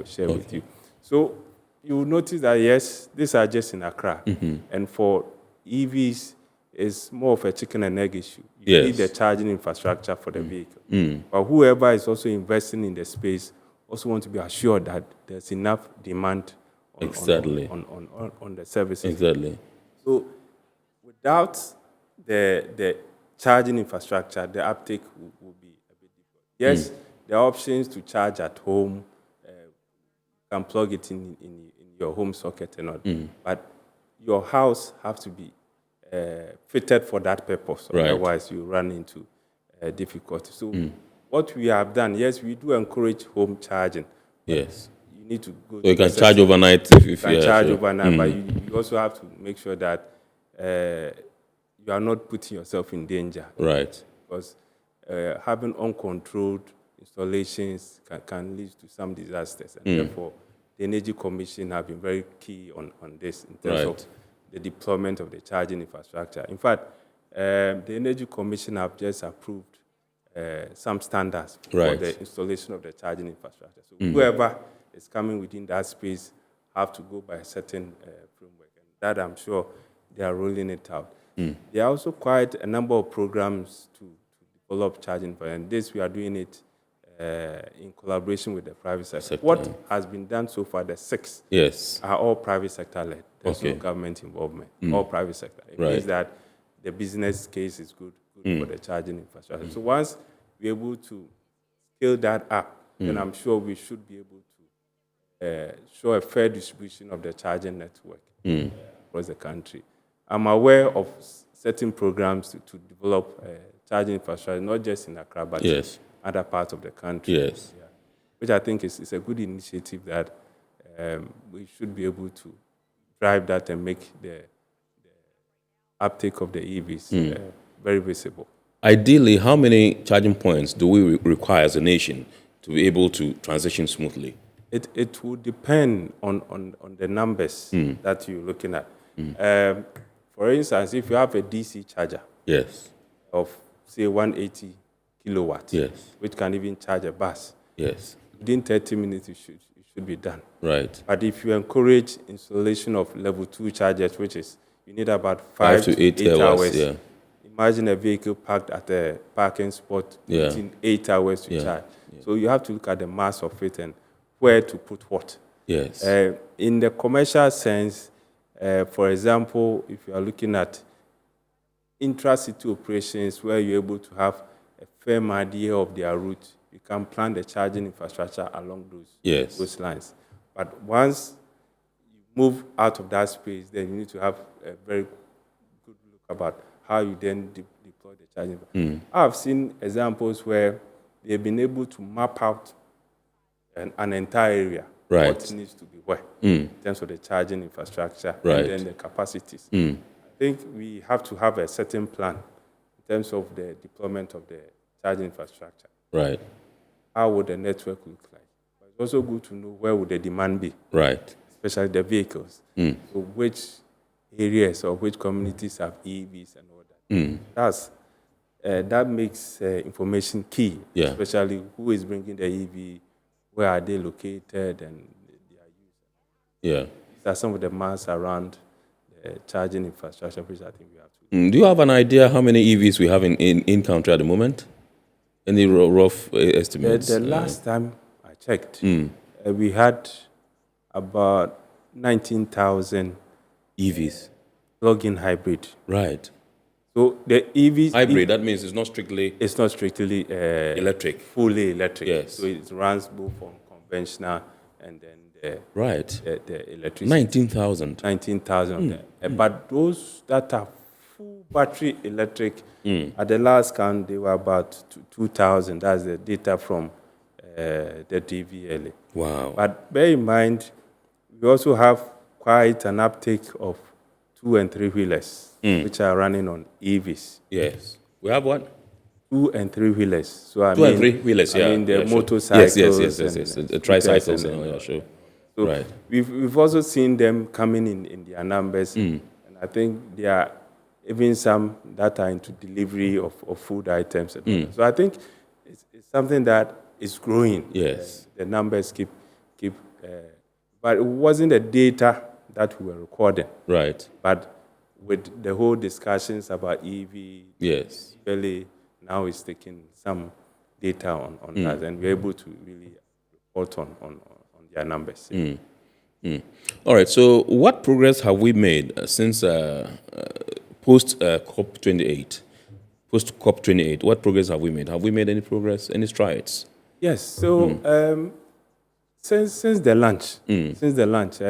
Speaker 21: share with you. So you will notice that, yes, these are just in Accra. And for EVs, it's more of a chicken and egg issue. You need the charging infrastructure for the vehicle. But whoever is also investing in the space also want to be assured that there's enough demand on the services.
Speaker 1: Exactly.
Speaker 21: So without the charging infrastructure, the uptake will be a bit difficult. Yes, there are options to charge at home. You can plug it in your home socket and all. But your house has to be fitted for that purpose.
Speaker 1: Right.
Speaker 21: Otherwise, you run into difficulty. So what we have done, yes, we do encourage home charging.
Speaker 1: Yes.
Speaker 21: You need to go.
Speaker 1: So you can charge overnight if you
Speaker 21: can charge overnight, but you also have to make sure that you are not putting yourself in danger.
Speaker 1: Right.
Speaker 21: Because having uncontrolled installations can lead to some disasters. And therefore, the Energy Commission have been very key on this in terms of the deployment of the charging infrastructure. In fact, the Energy Commission have just approved some standards for
Speaker 1: Right.
Speaker 21: the installation of the charging infrastructure. So
Speaker 1: Mm.
Speaker 21: whoever is coming within that space have to go by a certain framework, and that I'm sure they are rolling it out.
Speaker 1: Mm.
Speaker 21: There are also quite a number of programs to develop charging, and this we are doing it in collaboration with the private sector. What has been done so far, the 6
Speaker 1: Yes.
Speaker 21: are all private sector led. There's
Speaker 1: Okay.
Speaker 21: no government involvement,
Speaker 1: Mm.
Speaker 21: all private sector. It
Speaker 1: Right.
Speaker 21: means that the business case is good for the charging infrastructure. So once we're able to scale that up, then I'm sure we should be able to show a fair distribution of the charging network across the country. I'm aware of certain programs to develop charging infrastructure, not just in Accra, but
Speaker 1: Yes.
Speaker 21: other parts of the country.
Speaker 1: Yes.
Speaker 21: Yeah. Which I think is a good initiative that we should be able to drive that and make the uptake of the EVs very visible.
Speaker 1: Ideally, how many charging points do we require as a nation to be able to transition smoothly?
Speaker 21: It will depend on the numbers that you're looking at. For instance, if you have a DC charger
Speaker 1: Yes.
Speaker 21: of, say, 180 kilowatts,
Speaker 1: Yes.
Speaker 21: which can even charge a bus,
Speaker 1: Yes.
Speaker 21: within 30 minutes it should be done.
Speaker 1: Right.
Speaker 21: But if you encourage installation of level 2 chargers, which is you need about 5 to 8 hours.
Speaker 1: Yeah.
Speaker 21: Imagine a vehicle parked at a parking spot
Speaker 1: Yeah.
Speaker 21: within 8 hours to
Speaker 1: Yeah.
Speaker 21: charge. So you have to look at the mass of it and where to put what.
Speaker 1: Yes.
Speaker 21: In the commercial sense, for example, if you are looking at intra-city operations where you're able to have a firm idea of their route, you can plan the charging infrastructure along those lines. But once you move out of that space, then you need to have a very good look about how you then deploy the charging. I've seen examples where they've been able to map out an entire area,
Speaker 1: Right.
Speaker 21: what needs to be where, in terms of the charging infrastructure
Speaker 1: Right.
Speaker 21: and then the capacities. I think we have to have a certain plan in terms of the deployment of the charging infrastructure.
Speaker 1: Right.
Speaker 21: How would the network look like? But it's also good to know where would the demand be.
Speaker 1: Right.
Speaker 21: Especially the vehicles. So which areas or which communities have EVs and all that. That makes information key,
Speaker 1: Yeah.
Speaker 21: especially who is bringing the EV, where are they located, and their use.
Speaker 1: Yeah.
Speaker 21: These are some of the mass around the charging infrastructure, which I think we have to.
Speaker 1: Do you have an idea how many EVs we have in country at the moment? Any rough estimates?
Speaker 21: The last time I checked, we had about 19,000
Speaker 1: EVs.
Speaker 21: plug-in hybrid.
Speaker 1: Right.
Speaker 21: So the EVs
Speaker 1: Hybrid, that means it's not strictly
Speaker 21: electric, fully electric.
Speaker 1: Yes.
Speaker 21: So it runs both on conventional and then the electricity.
Speaker 1: 19,000.
Speaker 21: 19,000 of them. But those that are full battery electric, at the last count, they were about 2,000. That's the data from the DVLA.
Speaker 1: Wow.
Speaker 21: But bear in mind, we also have quite an uptake of 2- and 3-wheelers, which are running on EVs.
Speaker 1: Yes. We have what?
Speaker 21: 2- and 3-wheelers. So I
Speaker 1: 2-
Speaker 21: mean,
Speaker 1: and 3-wheelers, yeah.
Speaker 21: I mean the
Speaker 1: yeah, sure.
Speaker 21: motorcycles.
Speaker 1: Yes.
Speaker 21: and
Speaker 1: The tricycles,
Speaker 21: scooters and
Speaker 1: yeah, sure.
Speaker 21: So
Speaker 1: Right.
Speaker 21: we've also seen them coming in their numbers, and I think there are even some that are into delivery of food items. And all that. So I think it's something that is growing.
Speaker 1: Yes.
Speaker 21: The numbers keep, but it wasn't the data that we were recording.
Speaker 1: Right.
Speaker 21: But with the whole discussions about EV,
Speaker 1: Yes.
Speaker 21: really now is taking some data on that, and we're able to really report on their numbers.
Speaker 1: All right. So, what progress have we made since post COP28? Post COP28, what progress have we made? Have we made any progress? Any strides?
Speaker 21: Yes. So since the launch,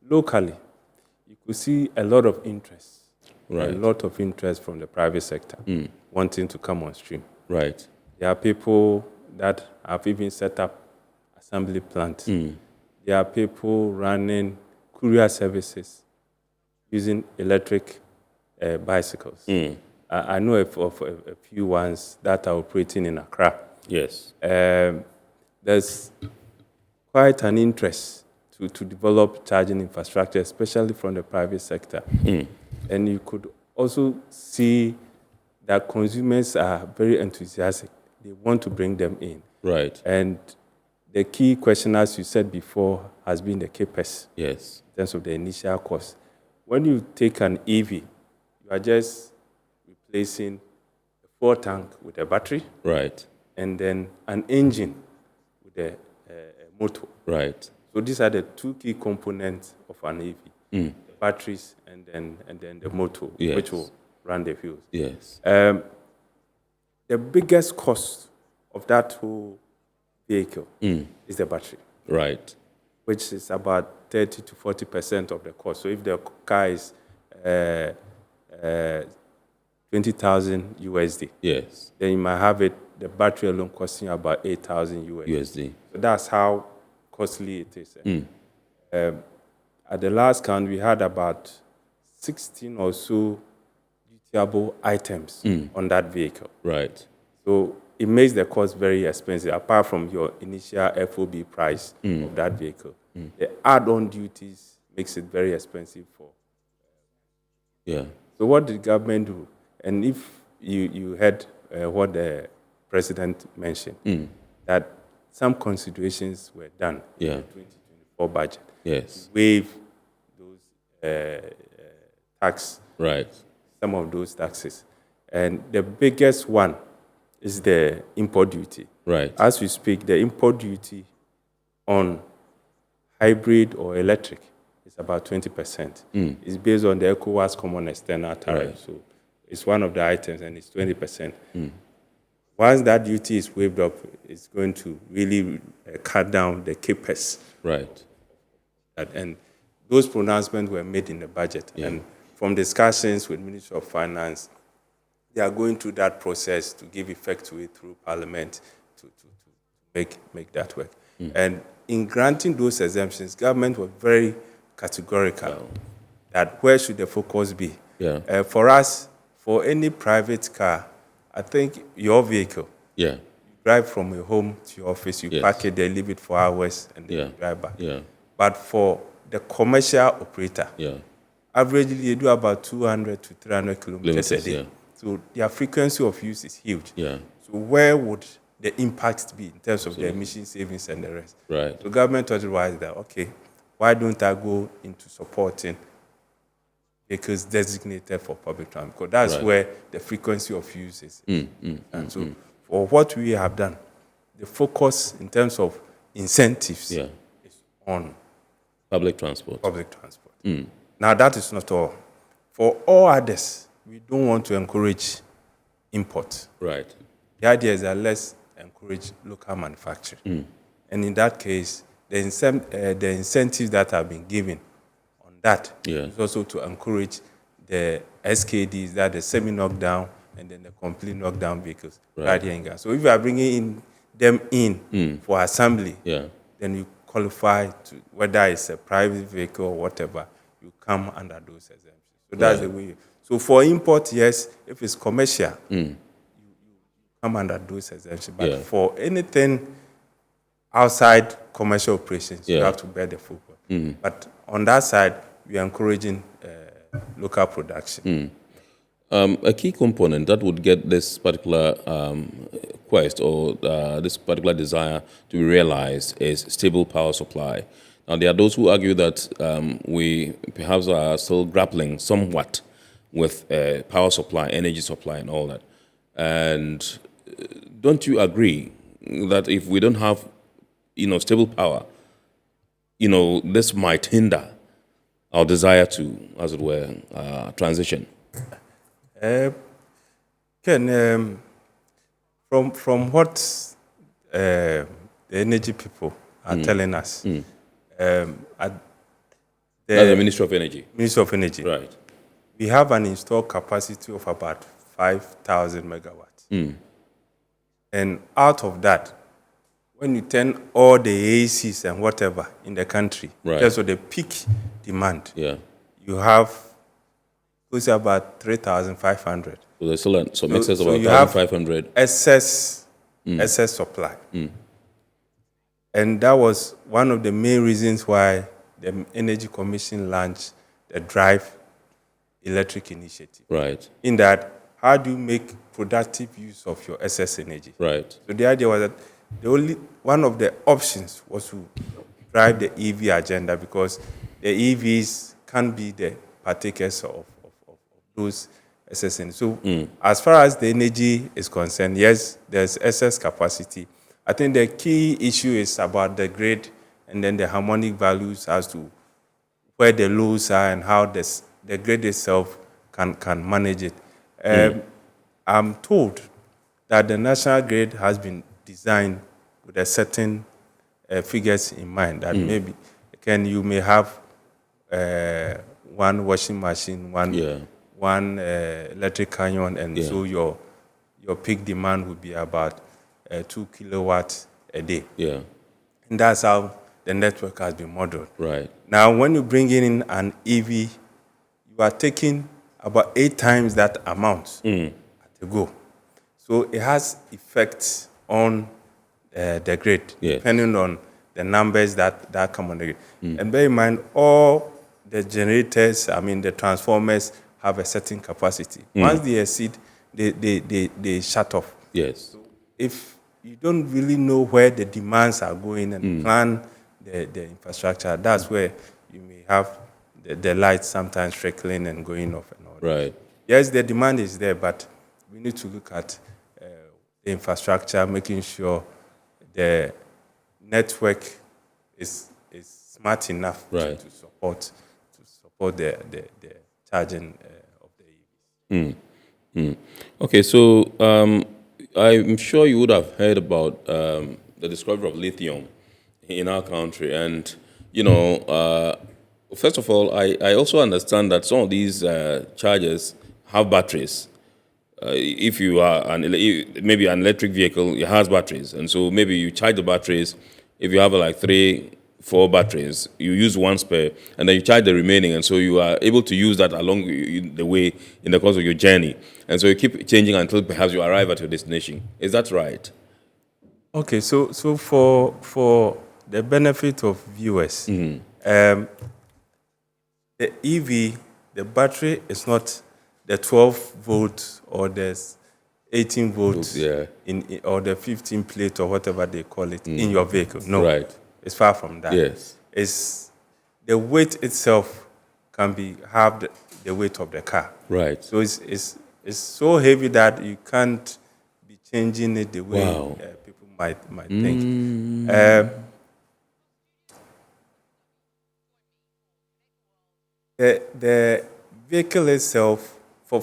Speaker 21: locally, you could see a lot of interest.
Speaker 1: Right.
Speaker 21: A lot of interest from the private sector wanting to come on stream.
Speaker 1: Right.
Speaker 21: There are people that have even set up assembly plants. There are people running courier services using electric bicycles. I know of a few ones that are operating in Accra.
Speaker 1: Yes.
Speaker 21: There's quite an interest to develop charging infrastructure, especially from the private sector. And you could also see that consumers are very enthusiastic. They want to bring them in.
Speaker 1: Right.
Speaker 21: And the key question, as you said before, has been the CapEx.
Speaker 1: Yes.
Speaker 21: In terms of the initial cost. When you take an EV, you are just replacing a fuel tank with a battery.
Speaker 1: Right.
Speaker 21: And then an engine with a motor.
Speaker 1: Right.
Speaker 21: So these are the two key components of an EV.
Speaker 1: Mm.
Speaker 21: The batteries and then the motor,
Speaker 1: Yes.
Speaker 21: which will run the fuels.
Speaker 1: Yes.
Speaker 21: The biggest cost of that whole vehicle is the battery.
Speaker 1: Right.
Speaker 21: Which is about 30 to 40% of the cost. So if the car is 20,000 USD,
Speaker 1: yes,
Speaker 21: then you might have the battery alone costing about 8,000 USD. So that's how costly it is. At the last count, we had about 16 or so dutiable items on that vehicle.
Speaker 1: Right.
Speaker 21: So it makes the cost very expensive, apart from your initial FOB price of that vehicle. The add-on duties makes it very expensive for.
Speaker 1: Yeah.
Speaker 21: So what did the government do? And if you heard what the president mentioned, that some considerations were done in the 2024 budget.
Speaker 1: Yes.
Speaker 21: To waive those tax.
Speaker 1: Right.
Speaker 21: Some of those taxes. And the biggest one is the import duty.
Speaker 1: Right.
Speaker 21: As we speak, the import duty on hybrid or electric is about 20%. It's based on the ECOWAS Common External Tariff.
Speaker 1: Right.
Speaker 21: So it's one of the items, and it's 20%. Once that duty is waived up, it's going to really cut down the CapEx.
Speaker 1: Right.
Speaker 21: And those pronouncements were made in the budget. And from discussions with Ministry of Finance, they are going through that process to give effect to it through Parliament to make that work. And in granting those exemptions, government was very categorical that where should the focus be? For us, for any private car, I think your vehicle, you drive from your home to your office, you park it there, leave it for hours, and then you drive back. But for the commercial operator, averagely they do about 200 to 300 kilometers a day. So their frequency of use is huge. So where would the impact be in terms of the emission savings and the rest?
Speaker 1: Right.
Speaker 21: So government thought it was that, okay, why don't I go into supporting vehicles designated for public transport? Because that's where the frequency of use is. And so for what we have done, the focus in terms of incentives is on
Speaker 1: public transport.
Speaker 21: Now that is not all. For all others, we don't want to encourage import.
Speaker 1: Right.
Speaker 21: The idea is that let's encourage local manufacturing. And in that case, the incentives that have been given on that is also to encourage the SKDs, that the semi-knockdown and then the complete knockdown vehicles right here in Ghana. So if you are bringing them in for assembly, then you qualify to, whether it's a private vehicle or whatever, you come under those exemptions. So that's the way. So for import, yes, if it's commercial, you come under those exemptions. But for anything outside commercial operations, you have to bear the full cost. But on that side, we are encouraging local production.
Speaker 1: A key component that would get this particular quest or this particular desire to be realized is stable power supply. Now, there are those who argue that we perhaps are still grappling somewhat with power supply, energy supply, and all that. And don't you agree that if we don't have, stable power, this might hinder our desire to, as it were, transition?
Speaker 21: Ken, from what the energy people are telling us,
Speaker 1: the Ministry of Energy.
Speaker 21: Ministry of Energy.
Speaker 1: Right.
Speaker 21: We have an installed capacity of about 5,000 megawatts. And out of that, when you turn all the ACs and whatever in the country, just for the peak demand, you have close to about 3,500.
Speaker 1: So there's still some excess of about
Speaker 21: you have
Speaker 1: 1,500.
Speaker 21: excess supply. And that was one of the main reasons why the Energy Commission launched the Drive Electric Initiative.
Speaker 1: Right.
Speaker 21: In that, how do you make productive use of your excess energy?
Speaker 1: Right.
Speaker 21: So the idea was that one of the options was to drive the EV agenda, because the EVs can be the partakers of those excess energy. So as far as the energy is concerned, yes, there's excess capacity. I think the key issue is about the grid and then the harmonic values as to where the loads are and how the grid itself can manage it. I'm told that the national grid has been designed with a certain figures in mind, that maybe you may have one washing machine, one electric canyon, and so your peak demand would be about 2 kilowatts a day.
Speaker 1: Yeah.
Speaker 21: And that's how the network has been modeled.
Speaker 1: Right.
Speaker 21: Now, when you bring in an EV, you are taking about 8 times that amount to go. So it has effects on the grid, depending on the numbers that come on the grid. And bear in mind, all the generators, the transformers, have a certain capacity. Once they exceed, they shut off.
Speaker 1: Yes.
Speaker 21: So if you don't really know where the demands are going and plan the infrastructure, that's where you may have the lights sometimes trickling and going off and all that.
Speaker 1: Right.
Speaker 21: Yes, the demand is there, but we need to look at the infrastructure, making sure the network is smart enough to support the charging of the EVs.
Speaker 1: Okay, so I'm sure you would have heard about the discovery of lithium in our country, and first of all, I also understand that some of these chargers have batteries. If you are maybe an electric vehicle, it has batteries, and so maybe you charge the batteries. If you have like 3-4 batteries, you use one spare, and then you charge the remaining, and so you are able to use that along the way in the course of your journey, and so you keep changing until perhaps you arrive at your destination. Is that right?
Speaker 21: Okay, so for the benefit of viewers, the EV, the battery is not the 12 volts or the 18 volts or the 15 plate or whatever they call it in your vehicle. No,
Speaker 1: right.
Speaker 21: It's far from that.
Speaker 1: Yes,
Speaker 21: it's the weight itself can have the weight of the car.
Speaker 1: Right.
Speaker 21: So it's so heavy that you can't be changing it the way people might think. The vehicle itself, so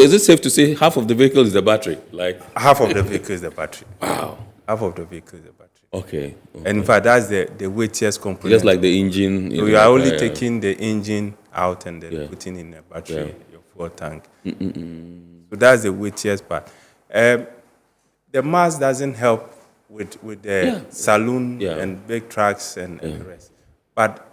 Speaker 1: is it safe to say half of the vehicle is the battery? Like
Speaker 21: half of the vehicle is the battery.
Speaker 1: Wow.
Speaker 21: Half of the vehicle is the battery.
Speaker 1: Okay.
Speaker 21: And in fact, that's the weightiest component.
Speaker 1: Just like the engine.
Speaker 21: So you are only taking the engine out and then putting in a battery, your fuel tank. So that's the weightiest part. The mass doesn't help with the saloon and big trucks and the rest. But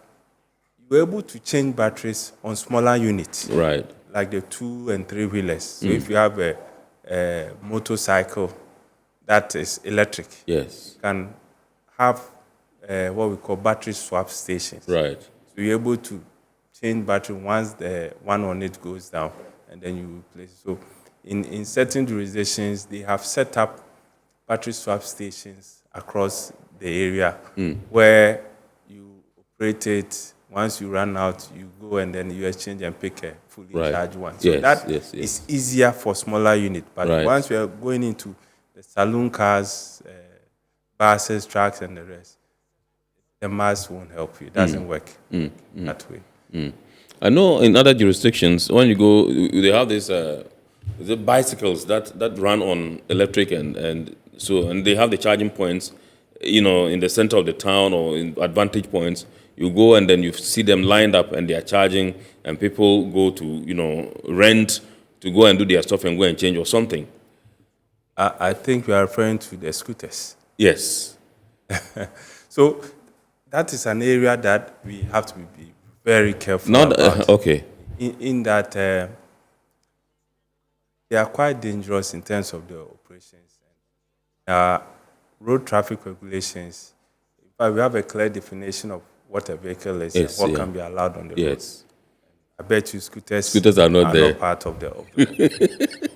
Speaker 21: you're able to change batteries on smaller units.
Speaker 1: Right.
Speaker 21: Like the 2 and 3 wheelers. So if you have a motorcycle that is electric, you can have what we call battery swap stations.
Speaker 1: Right.
Speaker 21: So you're able to change battery once the one on it goes down, and then you replace it. So in certain jurisdictions, they have set up battery swap stations across the area where you operate it. Once you run out, you go and then you exchange and pick a fully charged one. So that is easier for smaller units. But once we are going into the saloon cars, buses, trucks, and the rest, the mass won't help you. It doesn't work that way.
Speaker 1: I know in other jurisdictions, when you go, they have these the bicycles that run on electric, and they have the charging points, in the center of the town or in advantage points. You go and then you see them lined up and they are charging, and people go to, rent to go and do their stuff and go and change or something.
Speaker 21: I think you are referring to the scooters.
Speaker 1: Yes.
Speaker 21: So that is an area that we have to be very careful about.
Speaker 1: Okay.
Speaker 21: In that they are quite dangerous in terms of the operations. Road traffic regulations, in fact, we have a clear definition of what a vehicle is and what can be allowed on the road. I bet you scooters
Speaker 1: are not there.
Speaker 21: Not part of the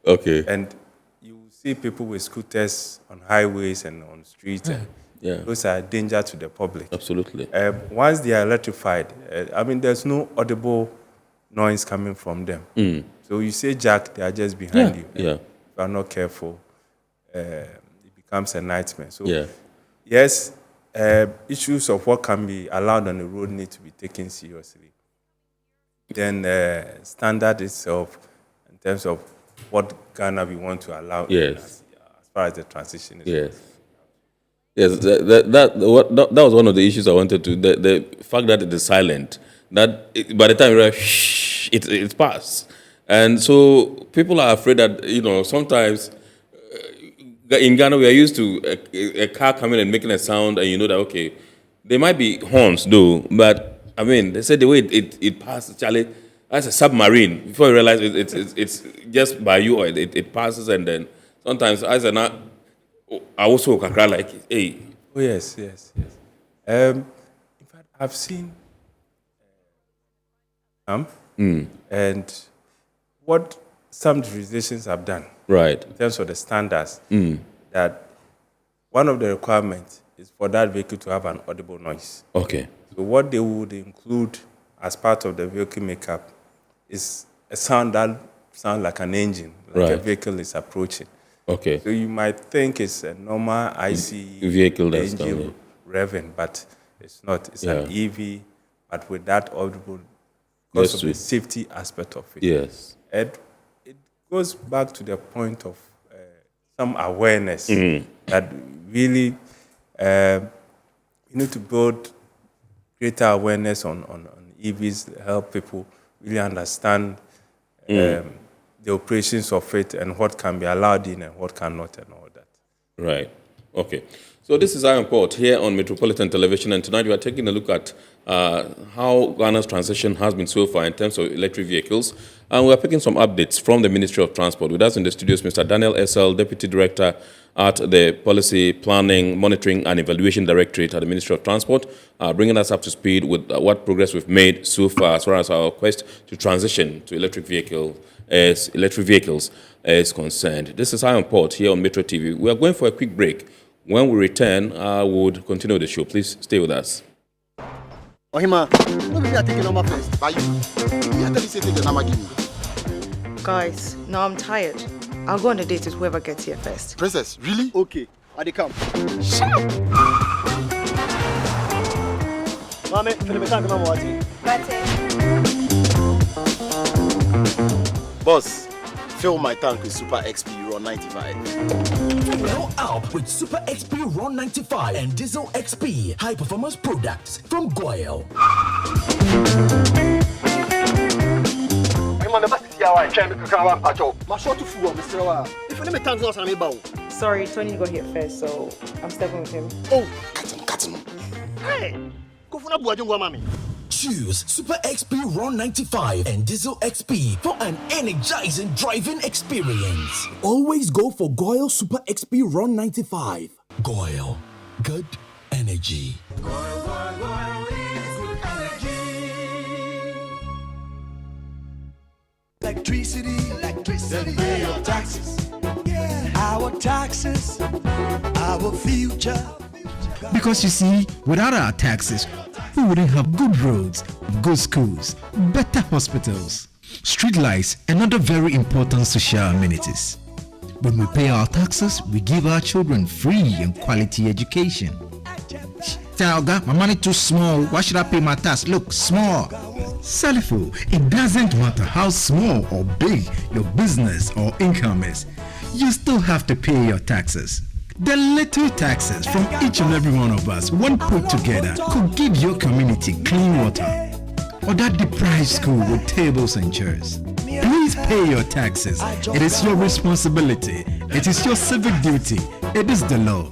Speaker 1: Okay.
Speaker 21: And you see people with scooters on highways and on streets. And those are a danger to the public.
Speaker 1: Absolutely.
Speaker 21: Once they are electrified, there's no audible noise coming from them. So you say jack, they are just behind you.
Speaker 1: Yeah.
Speaker 21: If you are not careful, it becomes a nightmare. So
Speaker 1: yes,
Speaker 21: issues of what can be allowed on the road need to be taken seriously. Then standard itself, in terms of what Ghana we want to allow as far as the transition is.
Speaker 1: Yes, that was one of the issues I wanted to, the fact that it is silent, that by the time you realize, it's passed. And so people are afraid that, sometimes in Ghana we are used to a car coming and making a sound and you know that, okay, there might be horns though, but they say the way it passes, Charlie, that's a submarine. Before you realize it's just by you, or it passes, and then sometimes I also cry like, hey.
Speaker 21: Oh yes. In fact, I've seen and what some jurisdictions have done,
Speaker 1: right,
Speaker 21: in terms of the standards, that one of the requirements is for that vehicle to have an audible noise.
Speaker 1: Okay.
Speaker 21: So what they would include as part of the vehicle makeup is a sound that sounds like an engine, like a vehicle is approaching.
Speaker 1: Okay.
Speaker 21: So you might think it's a normal IC
Speaker 1: vehicle that's
Speaker 21: engine revving, but it's not. It's an EV, but with that audible, because of the safety aspect of it.
Speaker 1: Yes.
Speaker 21: And it goes back to the point of some awareness that really you need to build greater awareness on EVs, help people really understand the operations of it and what can be allowed in and what cannot and all that.
Speaker 1: Right. Okay. So this is Iron Port here on Metropolitan Television, and tonight we are taking a look at how Ghana's transition has been so far in terms of electric vehicles. And we are picking some updates from the Ministry of Transport. With us in the studios, Mr. Daniel SL, Deputy Director at the Policy Planning, Monitoring and Evaluation Directorate at the Ministry of Transport, bringing us up to speed with what progress we've made so far as far as our quest to transition to electric vehicles is concerned. This is Iron Port here on Metro TV. We are going for a quick break. When we return, I would continue the show. Please stay with us.
Speaker 2: Ohima, maybe I take a number first. By you. You have to take the number give me.
Speaker 20: Guys, now I'm tired. I'll go on a date with whoever gets here first.
Speaker 2: Princess, really? Okay, I come.
Speaker 20: Shut up!
Speaker 2: Mame, for the mechanic number what? Boss, fill my tank with Super XP Ron 95.
Speaker 5: Fill up with Super XP Ron 95 and Diesel XP high performance products from Goyle.
Speaker 20: Sorry, Tony got here first, so I'm stepping with him.
Speaker 2: Oh, cut him. Hey, go for a
Speaker 5: Choose Super XP Ron 95 and Diesel XP for an energizing driving experience. Always go for Goyle Super XP Ron 95. Goyle, good energy.
Speaker 6: Electricity, then pay your taxes. Our taxes, our future.
Speaker 7: Because you see, without our taxes, we wouldn't have good roads, good schools, better hospitals, street lights, and other very important social amenities. When we pay our taxes, we give our children free and quality education. Talga, my money too small. Why should I pay my tax? Look, small. Salifo, it doesn't matter how small or big your business or income is. You still have to pay your taxes. The little taxes from each and every one of us, when put together, could give your community clean water or that deprived school with tables and chairs. Please pay your taxes. It is your responsibility. It is your civic duty. It is the law.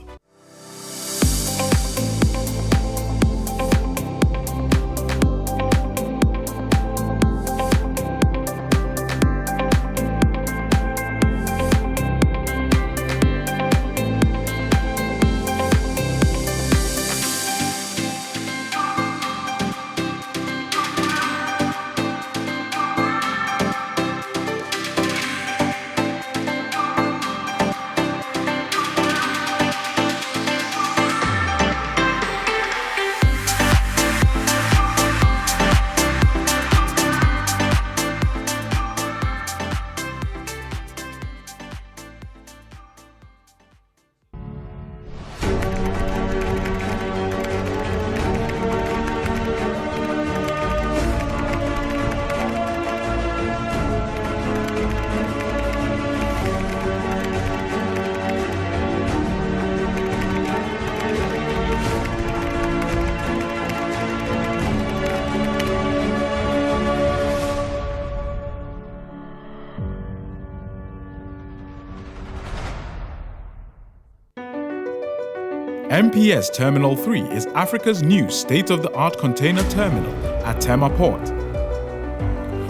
Speaker 8: MPS Terminal 3 is Africa's new state-of-the-art container terminal at Tema Port.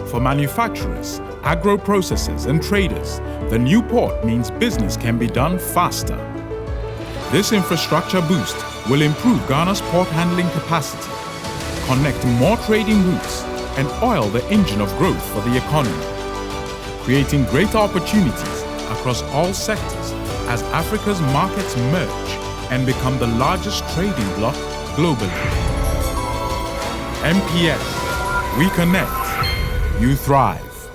Speaker 8: For manufacturers, agro-processors and traders, the new port means business can be done faster. This infrastructure boost will improve Ghana's port handling capacity, connect more trading routes, and oil the engine of growth for the economy, creating greater opportunities across all sectors as Africa's markets merge and become the largest trading bloc globally. MPS, we connect, you thrive.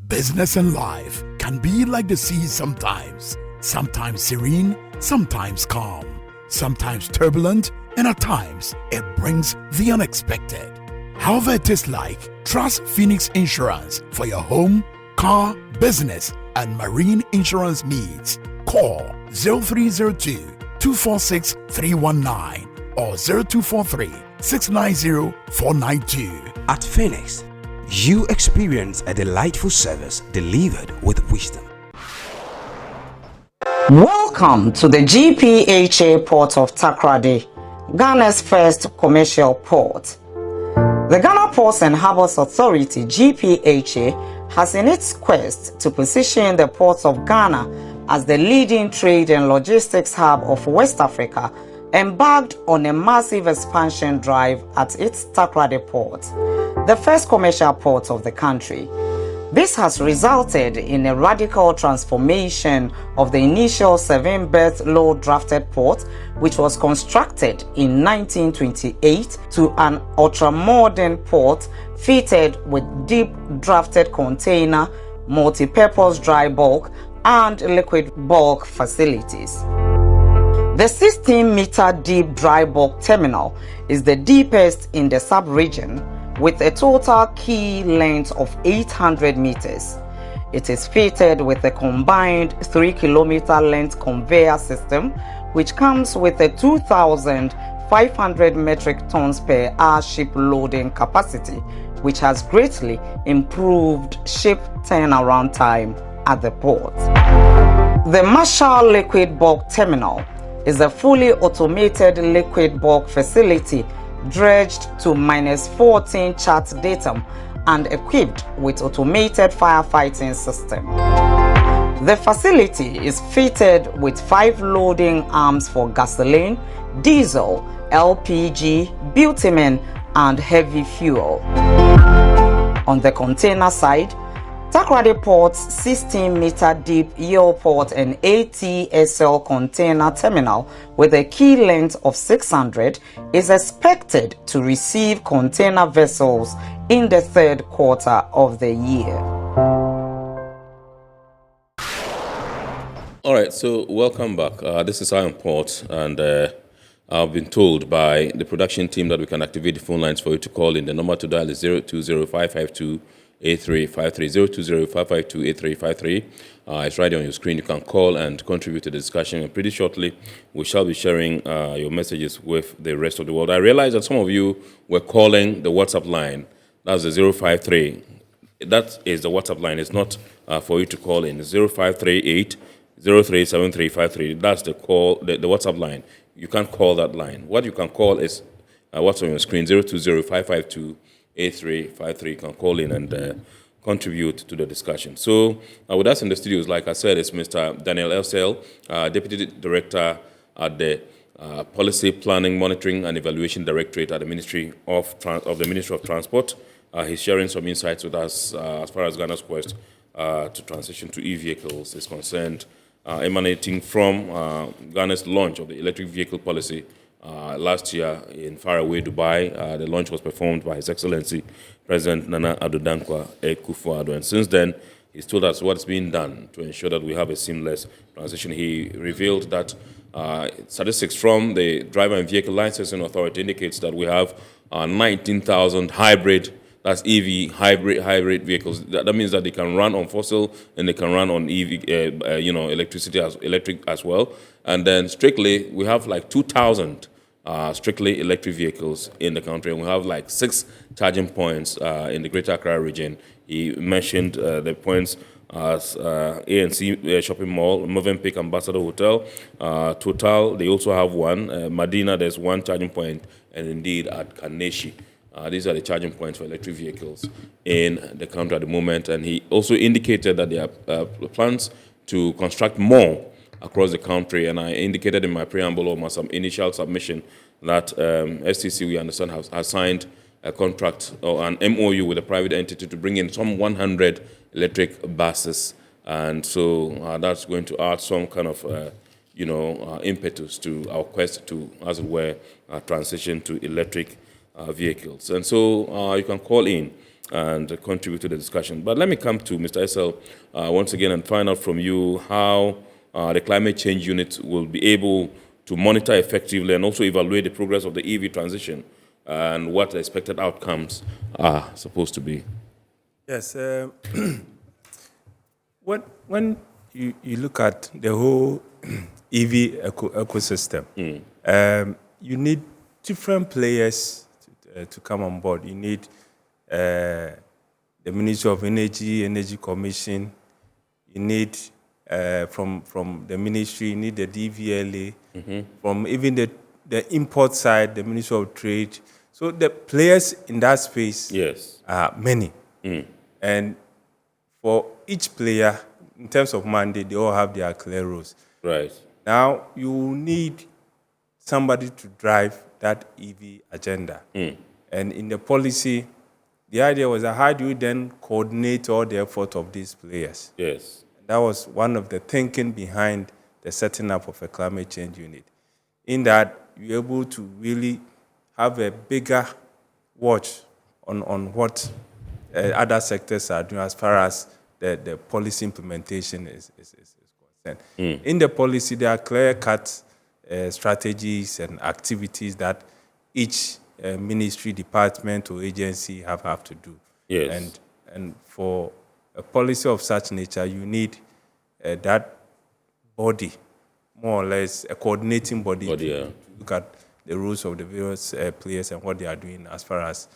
Speaker 9: Business and life can be like the sea sometimes. Sometimes serene, sometimes calm, sometimes turbulent, and at times it brings the unexpected. However it is like, trust Phoenix Insurance for your home, car, business, and marine insurance needs. Call 0302 246 319 or 0243 690 492.
Speaker 10: At Phoenix, you experience a delightful service delivered with wisdom.
Speaker 11: Welcome to the GPHA port of Takoradi, Ghana's first commercial port. The Ghana Ports and Harbours Authority (GPHA) has in its quest to position the ports of Ghana as the leading trade and logistics hub of West Africa, embarked on a massive expansion drive at its Takoradi port, the first commercial port of the country. This has resulted in a radical transformation of the initial 7-berth low-drafted port, which was constructed in 1928, to an ultra-modern port fitted with deep-drafted container, multi-purpose dry bulk, and liquid bulk facilities. The 16-meter deep dry bulk terminal is the deepest in the sub-region, with a total quay length of 800 meters. It is fitted with a combined 3-kilometer length conveyor system, which comes with a 2,500 metric tons per hour ship loading capacity, which has greatly improved ship turnaround time at the port. The Marshall Liquid Bulk Terminal is a fully automated liquid bulk facility dredged to -14 chart datum and equipped with automated firefighting system. The facility is fitted with 5 loading arms for gasoline, diesel, LPG, bitumen, and heavy fuel. On the container side, Takoradi Port's 16-meter deep Yield-Port and APSL container terminal with a quay length of 600 is expected to receive container vessels in the 3rd quarter of the year.
Speaker 1: All right, so welcome back. This is Iron Port, and I've been told by the production team that we can activate the phone lines for you to call in. The number to dial is 020-552-8353, 020-552-8353. It's right on your screen. You can call and contribute to the discussion. And pretty shortly, we shall be sharing your messages with the rest of the world. I realize that some of you were calling the WhatsApp line. That's the 053. That is the WhatsApp line. It's not for you to call in. 0538 037353. That's the call, the WhatsApp line. You can't call that line. What you can call is what's on your screen, 020-552-8353. You can call in and contribute to the discussion. So with us in the studios, like I said, is Mr. Daniel Elsel, Deputy Director at the Policy Planning, Monitoring and Evaluation Directorate at the Ministry of Transport. He's sharing some insights with us as far as Ghana's quest to transition to e-vehicles is concerned, emanating from Ghana's launch of the electric vehicle policy last year in faraway Dubai. The launch was performed by His Excellency President Nana Addo Dankwa Akufo-Addo, and since then he's told us what's being done to ensure that we have a seamless transition. He revealed that statistics from the Driver and Vehicle Licensing Authority indicates that we have 19,000 hybrid, that's EV hybrid vehicles. That means that they can run on fossil and they can run on EV, electric as well. And then strictly, we have like 2,000 strictly electric vehicles in the country, and we have like 6 charging points in the Greater Accra region. He mentioned the points as ANC Shopping Mall, Movenpick Ambassador Hotel, Total, they also have one. Medina, there's one charging point, and indeed at Kaneshi. These are the charging points for electric vehicles in the country at the moment. And he also indicated that there are plans to construct more across the country. And I indicated in my preamble or my initial submission that STC, we understand, has signed a contract or an MOU with a private entity to bring in some 100 electric buses. And so that's going to add some kind of impetus to our quest to, as it were, transition to electric vehicles. And so you can call in and contribute to the discussion. But let me come to Mr. SL once again and find out from you how the climate change unit will be able to monitor effectively and also evaluate the progress of the EV transition and what the expected outcomes are supposed to be.
Speaker 21: Yes. When you look at the whole EV ecosystem, you need different players to come on board. You need the Ministry of Energy Commission. You need from the ministry, you need the DVLA. From even the import side, the Ministry of Trade. So the players in that space are many. And for each player, in terms of mandate, they all have their clear roles.
Speaker 1: Right.
Speaker 21: Now, you need somebody to drive that EV agenda. And in the policy, the idea was that how do you then coordinate all the effort of these players?
Speaker 1: Yes.
Speaker 21: That was one of the thinking behind the setting up of a climate change unit. In that, you're able to really have a bigger watch on what other sectors are doing as far as the policy implementation is concerned. In the policy, there are clear-cut strategies and activities that each ministry, department, or agency have to do.
Speaker 1: Yes.
Speaker 21: And for a policy of such nature, you need that body, more or less a coordinating body to look at the rules of the various players and what they are doing as far as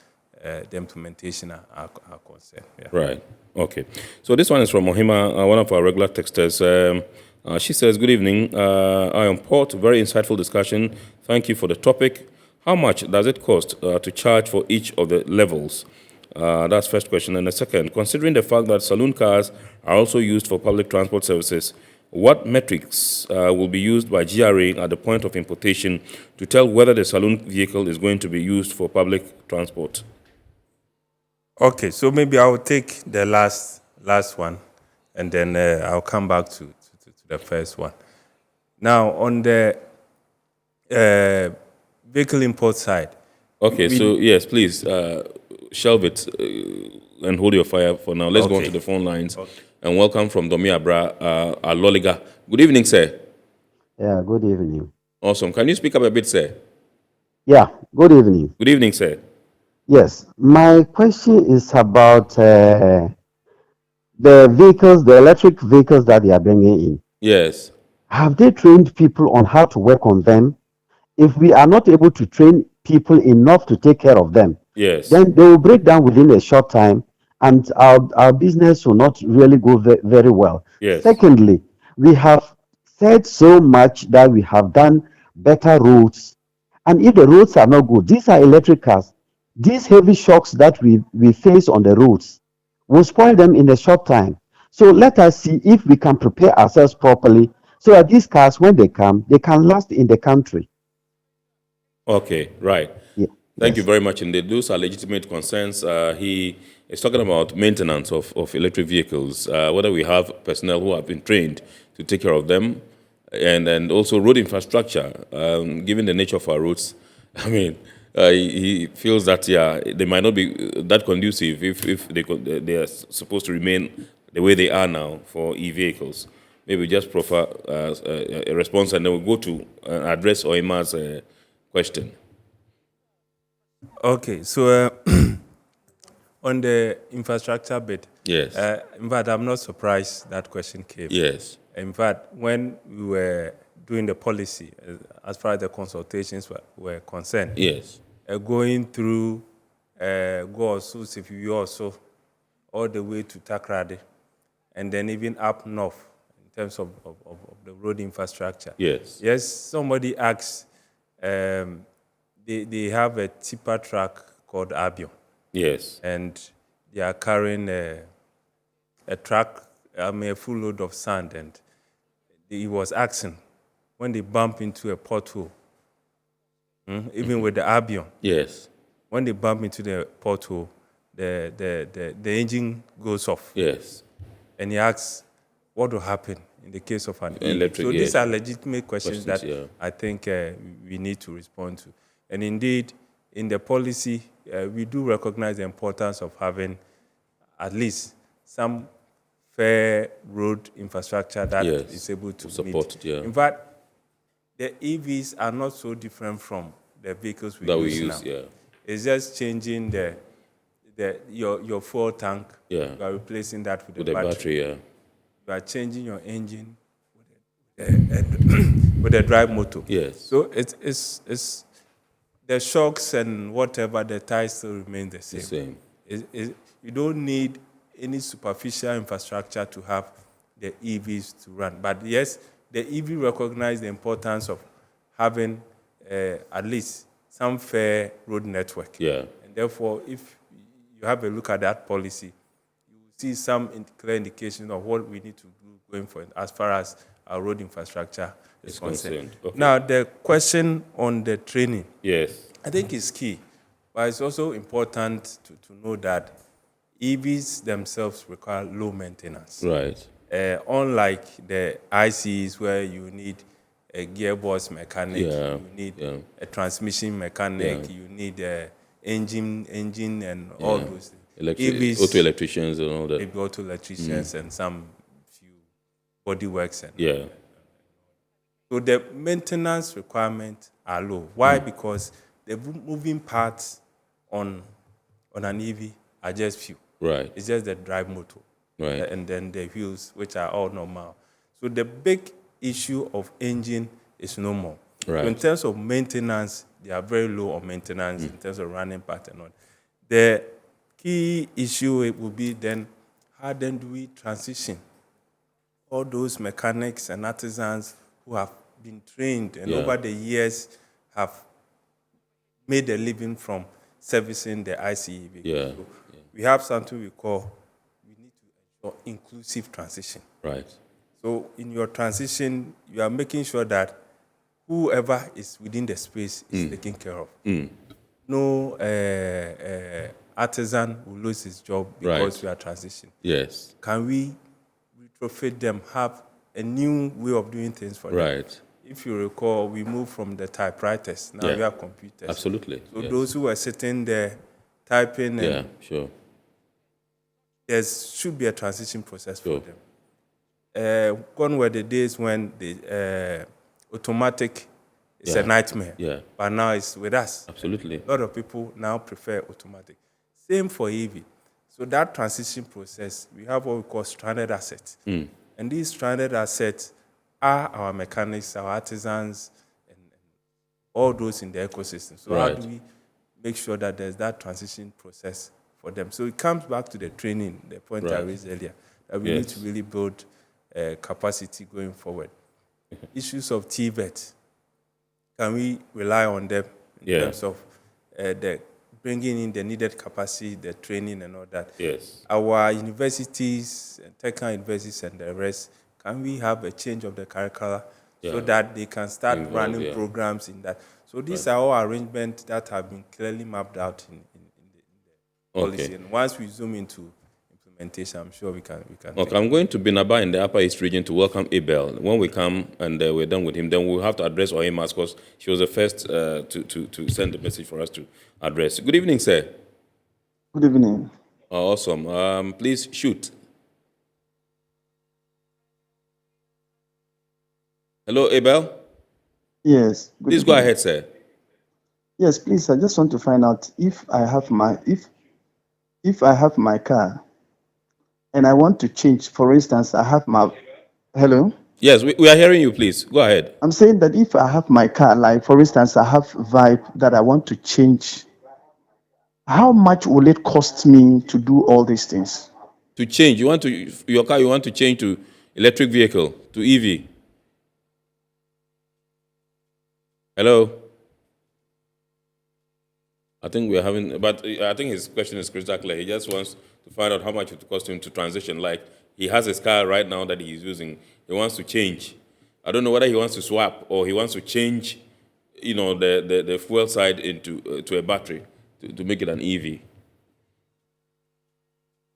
Speaker 21: the implementation are concerned. Yeah.
Speaker 1: Right. Okay. So this one is from Mohima, one of our regular texters. She says, good evening. I am Port. Very insightful discussion. Thank you for the topic. How much does it cost to charge for each of the levels? That's first question. And the second, considering the fact that saloon cars are also used for public transport services, what metrics will be used by GRA at the point of importation to tell whether the saloon vehicle is going to be used for public transport?
Speaker 21: Okay, so maybe I will take the last one, and then I'll come back to the first one. Now, on the vehicle import side.
Speaker 1: Okay, so yes, please shelve it and hold your fire for now. Let's go on to the phone lines. And welcome from Domi Abra, Aloliga. Good evening, sir.
Speaker 12: Yeah, good evening.
Speaker 1: Awesome. Can you speak up a bit, sir?
Speaker 12: Yeah, good evening.
Speaker 1: Good evening, sir.
Speaker 12: Yes, my question is about the vehicles, the electric vehicles that they are bringing in.
Speaker 1: Yes.
Speaker 12: Have they trained people on how to work on them? If we are not able to train people enough to take care of them,
Speaker 1: yes,
Speaker 12: then they will break down within a short time, and our business will not really go very well.
Speaker 1: Yes.
Speaker 12: Secondly, we have said so much that we have done better roads, and if the roads are not good, these are electric cars. These heavy shocks that we face on the roads will spoil them in a short time. So let us see if we can prepare ourselves properly so that these cars, when they come, they can last in the country.
Speaker 1: Okay, right.
Speaker 12: Yeah.
Speaker 1: Thank you very much indeed. Those are legitimate concerns. He is talking about maintenance of electric vehicles, whether we have personnel who have been trained to take care of them, and also road infrastructure, given the nature of our roads. I mean, he feels that, they might not be that conducive if they are supposed to remain the way they are now for e-vehicles. Maybe just proffer a response, and then we'll go to address Oima's question.
Speaker 21: Okay, so on the infrastructure bit,
Speaker 1: yes.
Speaker 21: In fact, I'm not surprised that question came.
Speaker 1: Yes.
Speaker 21: In fact, when we were doing the policy, as far as the consultations were concerned,
Speaker 1: yes,
Speaker 21: going through go also all the way to Takoradi, and then even up north in terms of the road infrastructure.
Speaker 1: Yes.
Speaker 21: Yes, somebody asked, they have a tipper truck called Abion.
Speaker 1: Yes.
Speaker 21: And they are carrying a truck, a full load of sand, and he was asking, when they bump into a pothole, even with the Abion,
Speaker 1: yes,
Speaker 21: when they bump into the pothole, the engine goes off.
Speaker 1: Yes.
Speaker 21: And he asks, what will happen in the case of an
Speaker 1: electric?
Speaker 21: So
Speaker 1: yes.
Speaker 21: these are legitimate questions that
Speaker 1: yeah.
Speaker 21: I think we need to respond to. And indeed, in the policy, we do recognize the importance of having at least some fair road infrastructure that
Speaker 1: Yes.
Speaker 21: is able to
Speaker 1: support
Speaker 21: meet.
Speaker 1: it. Yeah.
Speaker 21: In fact, the EVs are not so different from the vehicles we use now.
Speaker 1: Yeah.
Speaker 21: It's just changing your fuel tank.
Speaker 1: Yeah.
Speaker 21: You are replacing that with
Speaker 1: a
Speaker 21: a
Speaker 1: battery. Yeah.
Speaker 21: You are changing your engine with a drive motor.
Speaker 1: Yes.
Speaker 21: So it's the shocks and whatever, the ties still remain the same. You don't need any superficial infrastructure to have the EVs to run. But yes, the EV recognize the importance of having at least some fair road network.
Speaker 1: Yeah.
Speaker 21: And therefore, if you have a look at that policy, you will see some clear indication of what we need to do going forward as far as our road infrastructure is concerned.
Speaker 1: Okay.
Speaker 21: Now, the question on the training,
Speaker 1: yes,
Speaker 21: I think is key, but it's also important to know that EVs themselves require low maintenance.
Speaker 1: Right.
Speaker 21: Unlike the ICs where you need a gearbox mechanic, you need a transmission mechanic, you need a engine and all those things. EVs,
Speaker 1: auto electricians and all that.
Speaker 21: Maybe auto electricians and some few body works. And so the maintenance requirements are low. Why? Because the moving parts on an EV are just few.
Speaker 1: Right.
Speaker 21: It's just the drive motor.
Speaker 1: Right.
Speaker 21: And then the wheels, which are all normal. So the big issue of engine is no more.
Speaker 1: Right.
Speaker 21: So in terms of maintenance, they are very low on maintenance in terms of running part and all. The key issue will be then, how then do we transition all those mechanics and artisans who have been trained and over the years have made a living from servicing the ICE vehicles. So we have something we call, we need to ensure inclusive transition.
Speaker 1: Right. So
Speaker 21: in your transition, you are making sure that whoever is within the space is taken care of. No artisan will lose his job because we are transitioning.
Speaker 1: Yes.
Speaker 21: Can we retrofit them, have a new way of doing things for them?
Speaker 1: Right.
Speaker 21: If you recall, we moved from the typewriters. Now we have computers.
Speaker 1: Absolutely.
Speaker 21: So those who are sitting there typing,
Speaker 1: sure.
Speaker 21: There should be a transition process for them. Gone were the days when the automatic is a nightmare.
Speaker 1: Yeah.
Speaker 21: But now it's with us.
Speaker 1: Absolutely.
Speaker 21: A lot of people now prefer automatic. Same for EV. So that transition process, we have what we call stranded assets. And these stranded assets are our mechanics, our artisans, and all those in the ecosystem. So how do we make sure that there's that transition process for them? So it comes back to the training, the point I raised earlier, that we need to really build capacity going forward. Issues of TVET, can we rely on them in terms of the bringing in the needed capacity, the training and all that?
Speaker 1: Yes.
Speaker 21: Our universities, technical universities and the rest, can we have a change of the curricula so that they can start running programs in that? So these are all arrangements that have been clearly mapped out in the policy. And once we zoom into implementation, I'm sure we can.
Speaker 1: Okay, I'm going to Binaba in the Upper East region to welcome Abel. When we come and we're done with him, then we'll have to address Oima because she was the first to send the message for us to address. Good evening, sir.
Speaker 13: Good evening.
Speaker 1: Awesome. Please shoot. Hello, Abel?
Speaker 13: Yes.
Speaker 1: Please go ahead, sir.
Speaker 13: Yes, please. I just want to find out if I have my car and I want to change. For instance, I have my hello.
Speaker 1: Yes, we are hearing you. Please go ahead.
Speaker 13: I'm saying that if I have my car, like for instance, I have Vibe that I want to change. How much will it cost me to do all these things?
Speaker 1: To change, your car, you want to change to electric vehicle, to EV. Hello? I think we're having, but I think his question is crystal clear. He just wants to find out how much it would cost him to transition. Like, he has his car right now that he's using. He wants to change. I don't know whether he wants to swap or he wants to change, the fuel side into to a battery to make it an EV.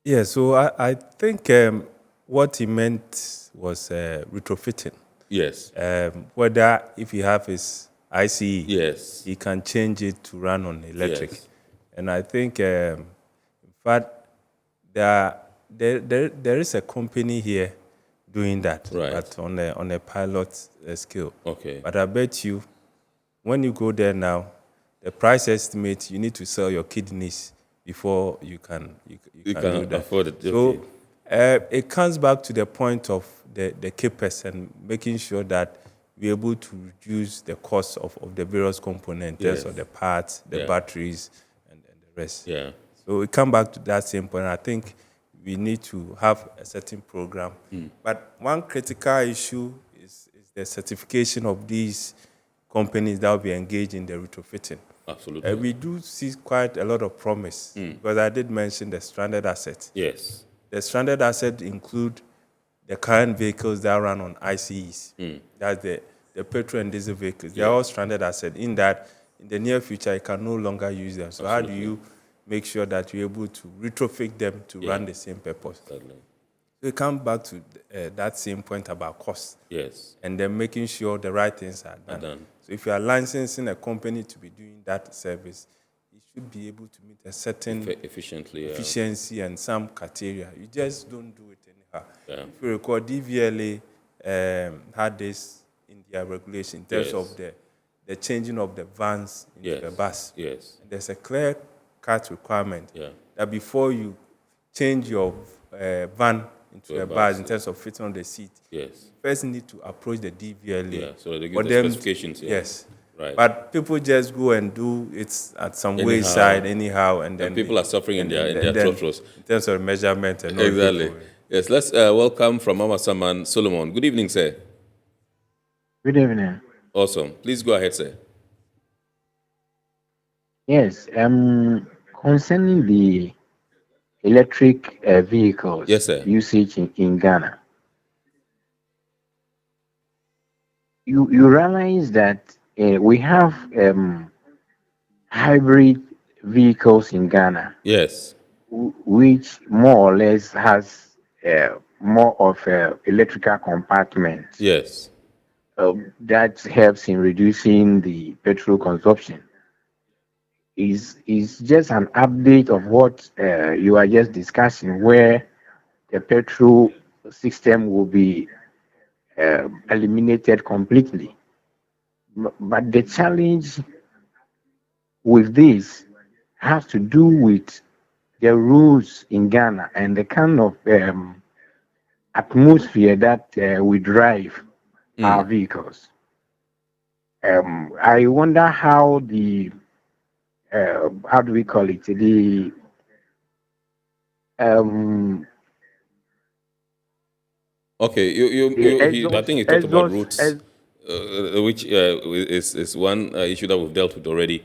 Speaker 21: Yeah, so I think what he meant was retrofitting.
Speaker 1: Yes.
Speaker 21: Whether if he have his ICE,
Speaker 1: yes,
Speaker 21: he can change it to run on electric.
Speaker 1: Yes.
Speaker 21: And I think, in fact, there is a company here doing that,
Speaker 1: right,
Speaker 21: but on a pilot scale.
Speaker 1: Okay.
Speaker 21: But I bet you, when you go there now, the price estimate, you need to sell your kidneys before you can do that.
Speaker 1: Afford it.
Speaker 21: So it comes back to the point of the CapEx and making sure that we're able to reduce the cost of the various components,
Speaker 1: Yes.
Speaker 21: of the parts, the batteries, and the rest.
Speaker 1: Yeah.
Speaker 21: So we come back to that same point. I think we need to have a certain program. But one critical issue is the certification of these companies that will be engaged in the retrofitting.
Speaker 1: Absolutely.
Speaker 21: We do see quite a lot of promise, because I did mention the stranded assets.
Speaker 1: Yes.
Speaker 21: The stranded assets include the current vehicles that run on ICEs. That's the petrol and diesel vehicles. They're all stranded assets in that in the near future you can no longer use them. So how do you make sure that you're able to retrofit them to run the same purpose?
Speaker 1: Certainly.
Speaker 21: So we come back to that same point about cost.
Speaker 1: Yes.
Speaker 21: And then making sure the right things are done. So if you are licensing a company to be doing that service, it should be able to meet a certain efficiency and some criteria. You just don't do it anyhow.
Speaker 1: Yeah.
Speaker 21: If you recall, DVLA had this in their regulation in terms of the changing of the vans into the bus.
Speaker 1: Yes.
Speaker 21: And there's a clear-cut requirement that before you change your van into a bus in terms of fitting on the seat,
Speaker 1: yes,
Speaker 21: first need to approach the DVLA.
Speaker 1: Yeah, so they give the specifications. Yeah.
Speaker 21: Yes.
Speaker 1: Right.
Speaker 21: But people just go and do it at some wayside anyhow, and then
Speaker 1: people are suffering in their throats.
Speaker 21: In terms of measurement and all.
Speaker 1: Exactly. Yes, let's welcome from Mama Saman Solomon. Good evening, sir.
Speaker 15: Good evening.
Speaker 1: Awesome. Please go ahead, sir.
Speaker 15: Yes, concerning the electric vehicles usage in Ghana, you realize that we have hybrid vehicles in Ghana.
Speaker 1: Yes.
Speaker 15: Which more or less has more of electrical compartments.
Speaker 1: Yes.
Speaker 15: That helps in reducing the petrol consumption. Is just an update of what you are just discussing, where the petrol system will be eliminated completely. But the challenge with this has to do with the rules in Ghana and the kind of atmosphere that we drive our vehicles. I wonder how the how do we call it? The
Speaker 1: okay, I think you talked about routes, which is one issue that we've dealt with already.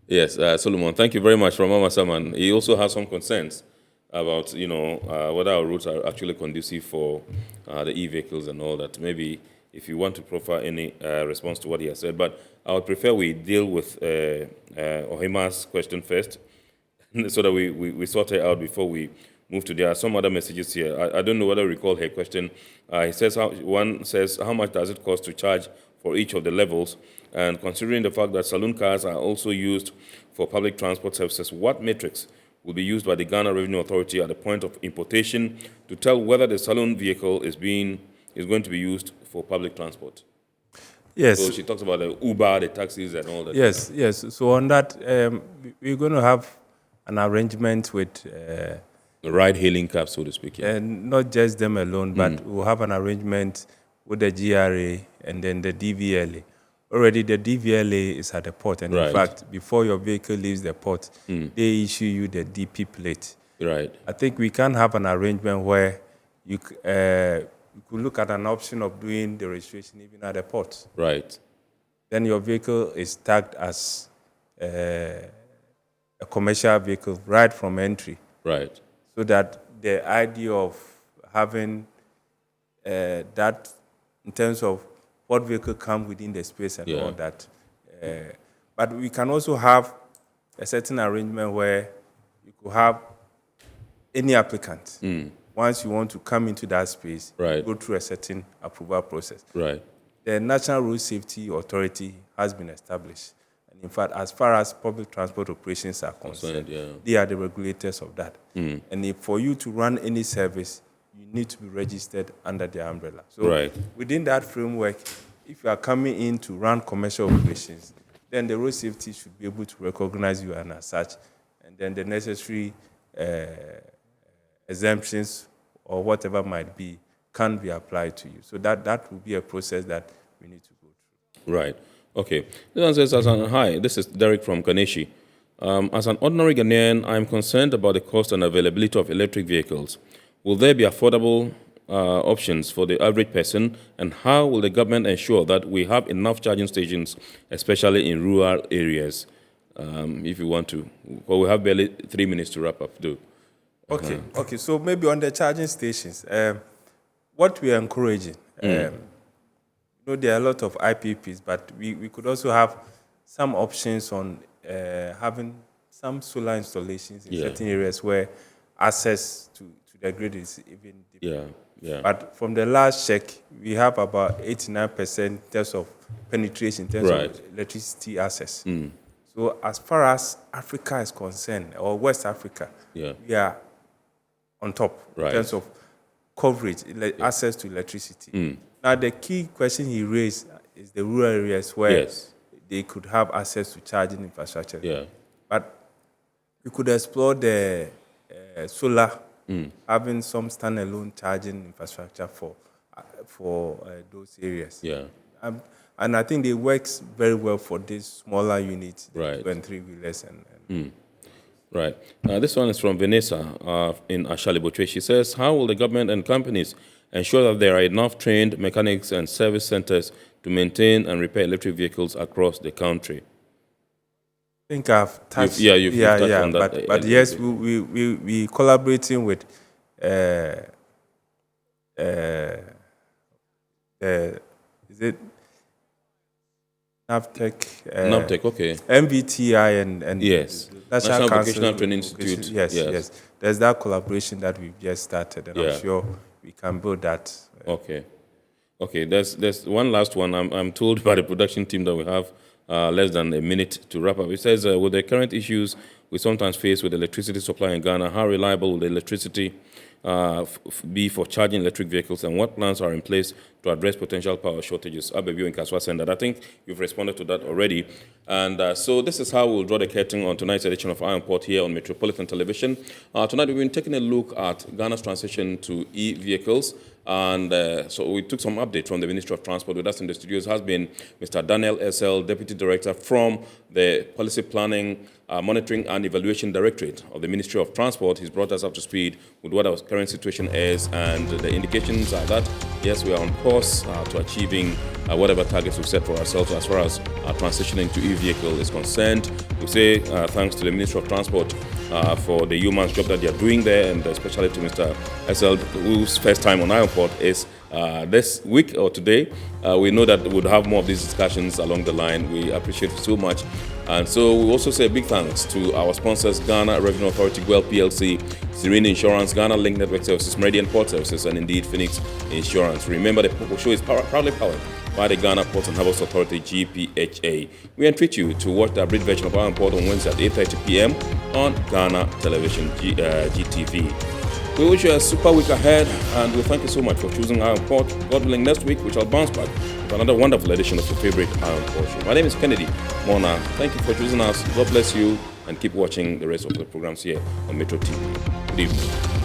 Speaker 1: Yes, Solomon, thank you very much from Mama Saman. He also has some concerns about, whether our routes are actually conducive for the e-vehicles and all that. Maybe if you want to profile any response to what he has said, but I would prefer we deal with Ohima's question first, so that we sort her out before we move to there are some other messages here. I don't know whether you recall her question. He says, one says, how much does it cost to charge for each of the levels? And considering the fact that saloon cars are also used for public transport services, what metrics will be used by the Ghana Revenue Authority at the point of importation to tell whether the saloon vehicle is going to be used for public transport?
Speaker 21: Yes.
Speaker 1: So she talks about the Uber, the taxis, and all that.
Speaker 21: Yes, yes. So on that, we're going to have an arrangement with
Speaker 1: the ride-hailing cabs, so to speak. Yeah.
Speaker 21: And not just them alone, but we'll have an arrangement with the GRA and then the DVLA. Already the DVLA is at the port, and in fact, before your vehicle leaves the port, they issue you the DP plate.
Speaker 1: Right.
Speaker 21: I think we can have an arrangement where you could look at an option of doing the registration even at the port.
Speaker 1: Right.
Speaker 21: Then your vehicle is tagged as a commercial vehicle right from entry.
Speaker 1: Right.
Speaker 21: So that the idea of having that in terms of what vehicle come within the space and all that. But we can also have a certain arrangement where you could have any applicant. Once you want to come into that space, go through a certain approval process.
Speaker 1: Right.
Speaker 21: The National Road Safety Authority has been established. And in fact, as far as public transport operations are concerned, they are the regulators of that. And if for you to run any service, you need to be registered under the umbrella. So within that framework, if you are coming in to run commercial operations, then the road safety should be able to recognize you and as such, and then the necessary exemptions or whatever might be can be applied to you. So that will be a process that we need to go through.
Speaker 1: Right. Okay. This one says, hi, this is Derek from Kaneshi. As an ordinary Ghanaian, I'm concerned about the cost and availability of electric vehicles. Will there be affordable options for the average person, and how will the government ensure that we have enough charging stations, especially in rural areas? If you want to. Well, we have barely 3 minutes to wrap up, though.
Speaker 21: Okay. So maybe on the charging stations, what we are encouraging, there are a lot of IPPs, but we could also have some options on having some solar installations in certain areas where access to the grid is even deeper. But from the last check, we have about 89% in terms of penetration, in terms of electricity access. So as far as Africa is concerned, or West Africa, we are on top in terms of coverage, access to electricity. Now, the key question he raised is the rural areas where they could have access to charging infrastructure. But we could explore the solar, having some standalone charging infrastructure for those areas. And I think it works very well for these smaller units, 2 and 3 wheelers.
Speaker 1: Right. This one is from Vanessa in Ashalibotwe. She says, how will the government and companies ensure that there are enough trained mechanics and service centers to maintain and repair electric vehicles across the country?
Speaker 21: I think I've touched.
Speaker 1: You've touched on that.
Speaker 21: But yes, we collaborating with is it NAVTEC?
Speaker 1: Okay.
Speaker 21: MBTI and
Speaker 1: National Vocational Training Institute.
Speaker 21: Yes. There's that collaboration that we've just started, and I'm sure we can build that.
Speaker 1: Okay. There's one last one. I'm told by the production team that we have less than a minute to wrap up. It says, with the current issues we sometimes face with electricity supply in Ghana, how reliable will the electricity be for charging electric vehicles, and what plans are in place to address potential power shortages? Abebu and Kaswa said that. I think you've responded to that already. And so this is how we'll draw the curtain on tonight's edition of Iron Port here on Metropolitan Television. Tonight we've been taking a look at Ghana's transition to e-vehicles. And so we took some update from the Ministry of Transport. With us in the studios has been Mr. Daniel SL, Deputy Director from the Policy Planning, Monitoring and Evaluation Directorate of the Ministry of Transport. He's brought us up to speed with what our current situation is, and the indications are that, yes, we are on course to achieving whatever targets we've set for ourselves as far as transitioning to e-vehicle is concerned. We say thanks to the Ministry of Transport for the human job that they are doing there, and especially to Mr. SL, whose first time on Iron Port is this week or today. We know that we'll have more of these discussions along the line. We appreciate it so much. And so we also say a big thanks to our sponsors, Ghana Revenue Authority, GWEL PLC, Serene Insurance, Ghana Link Network Services, Meridian Port Services, and indeed Phoenix Insurance. Remember, the show is proudly powered by the Ghana Ports and Harbours Authority, GPHA. We entreat you to watch the abridged version of Iron Port on Wednesday at 8:30 p.m. on Ghana Television, GTV. We wish you a super week ahead, and we thank you so much for choosing Iron Port. God willing, next week we shall bounce back with another wonderful edition of your favorite Iron Port show. My name is Kennedy Mona. Thank you for choosing us. God bless you, and keep watching the rest of the programs here on Metro TV. Good evening.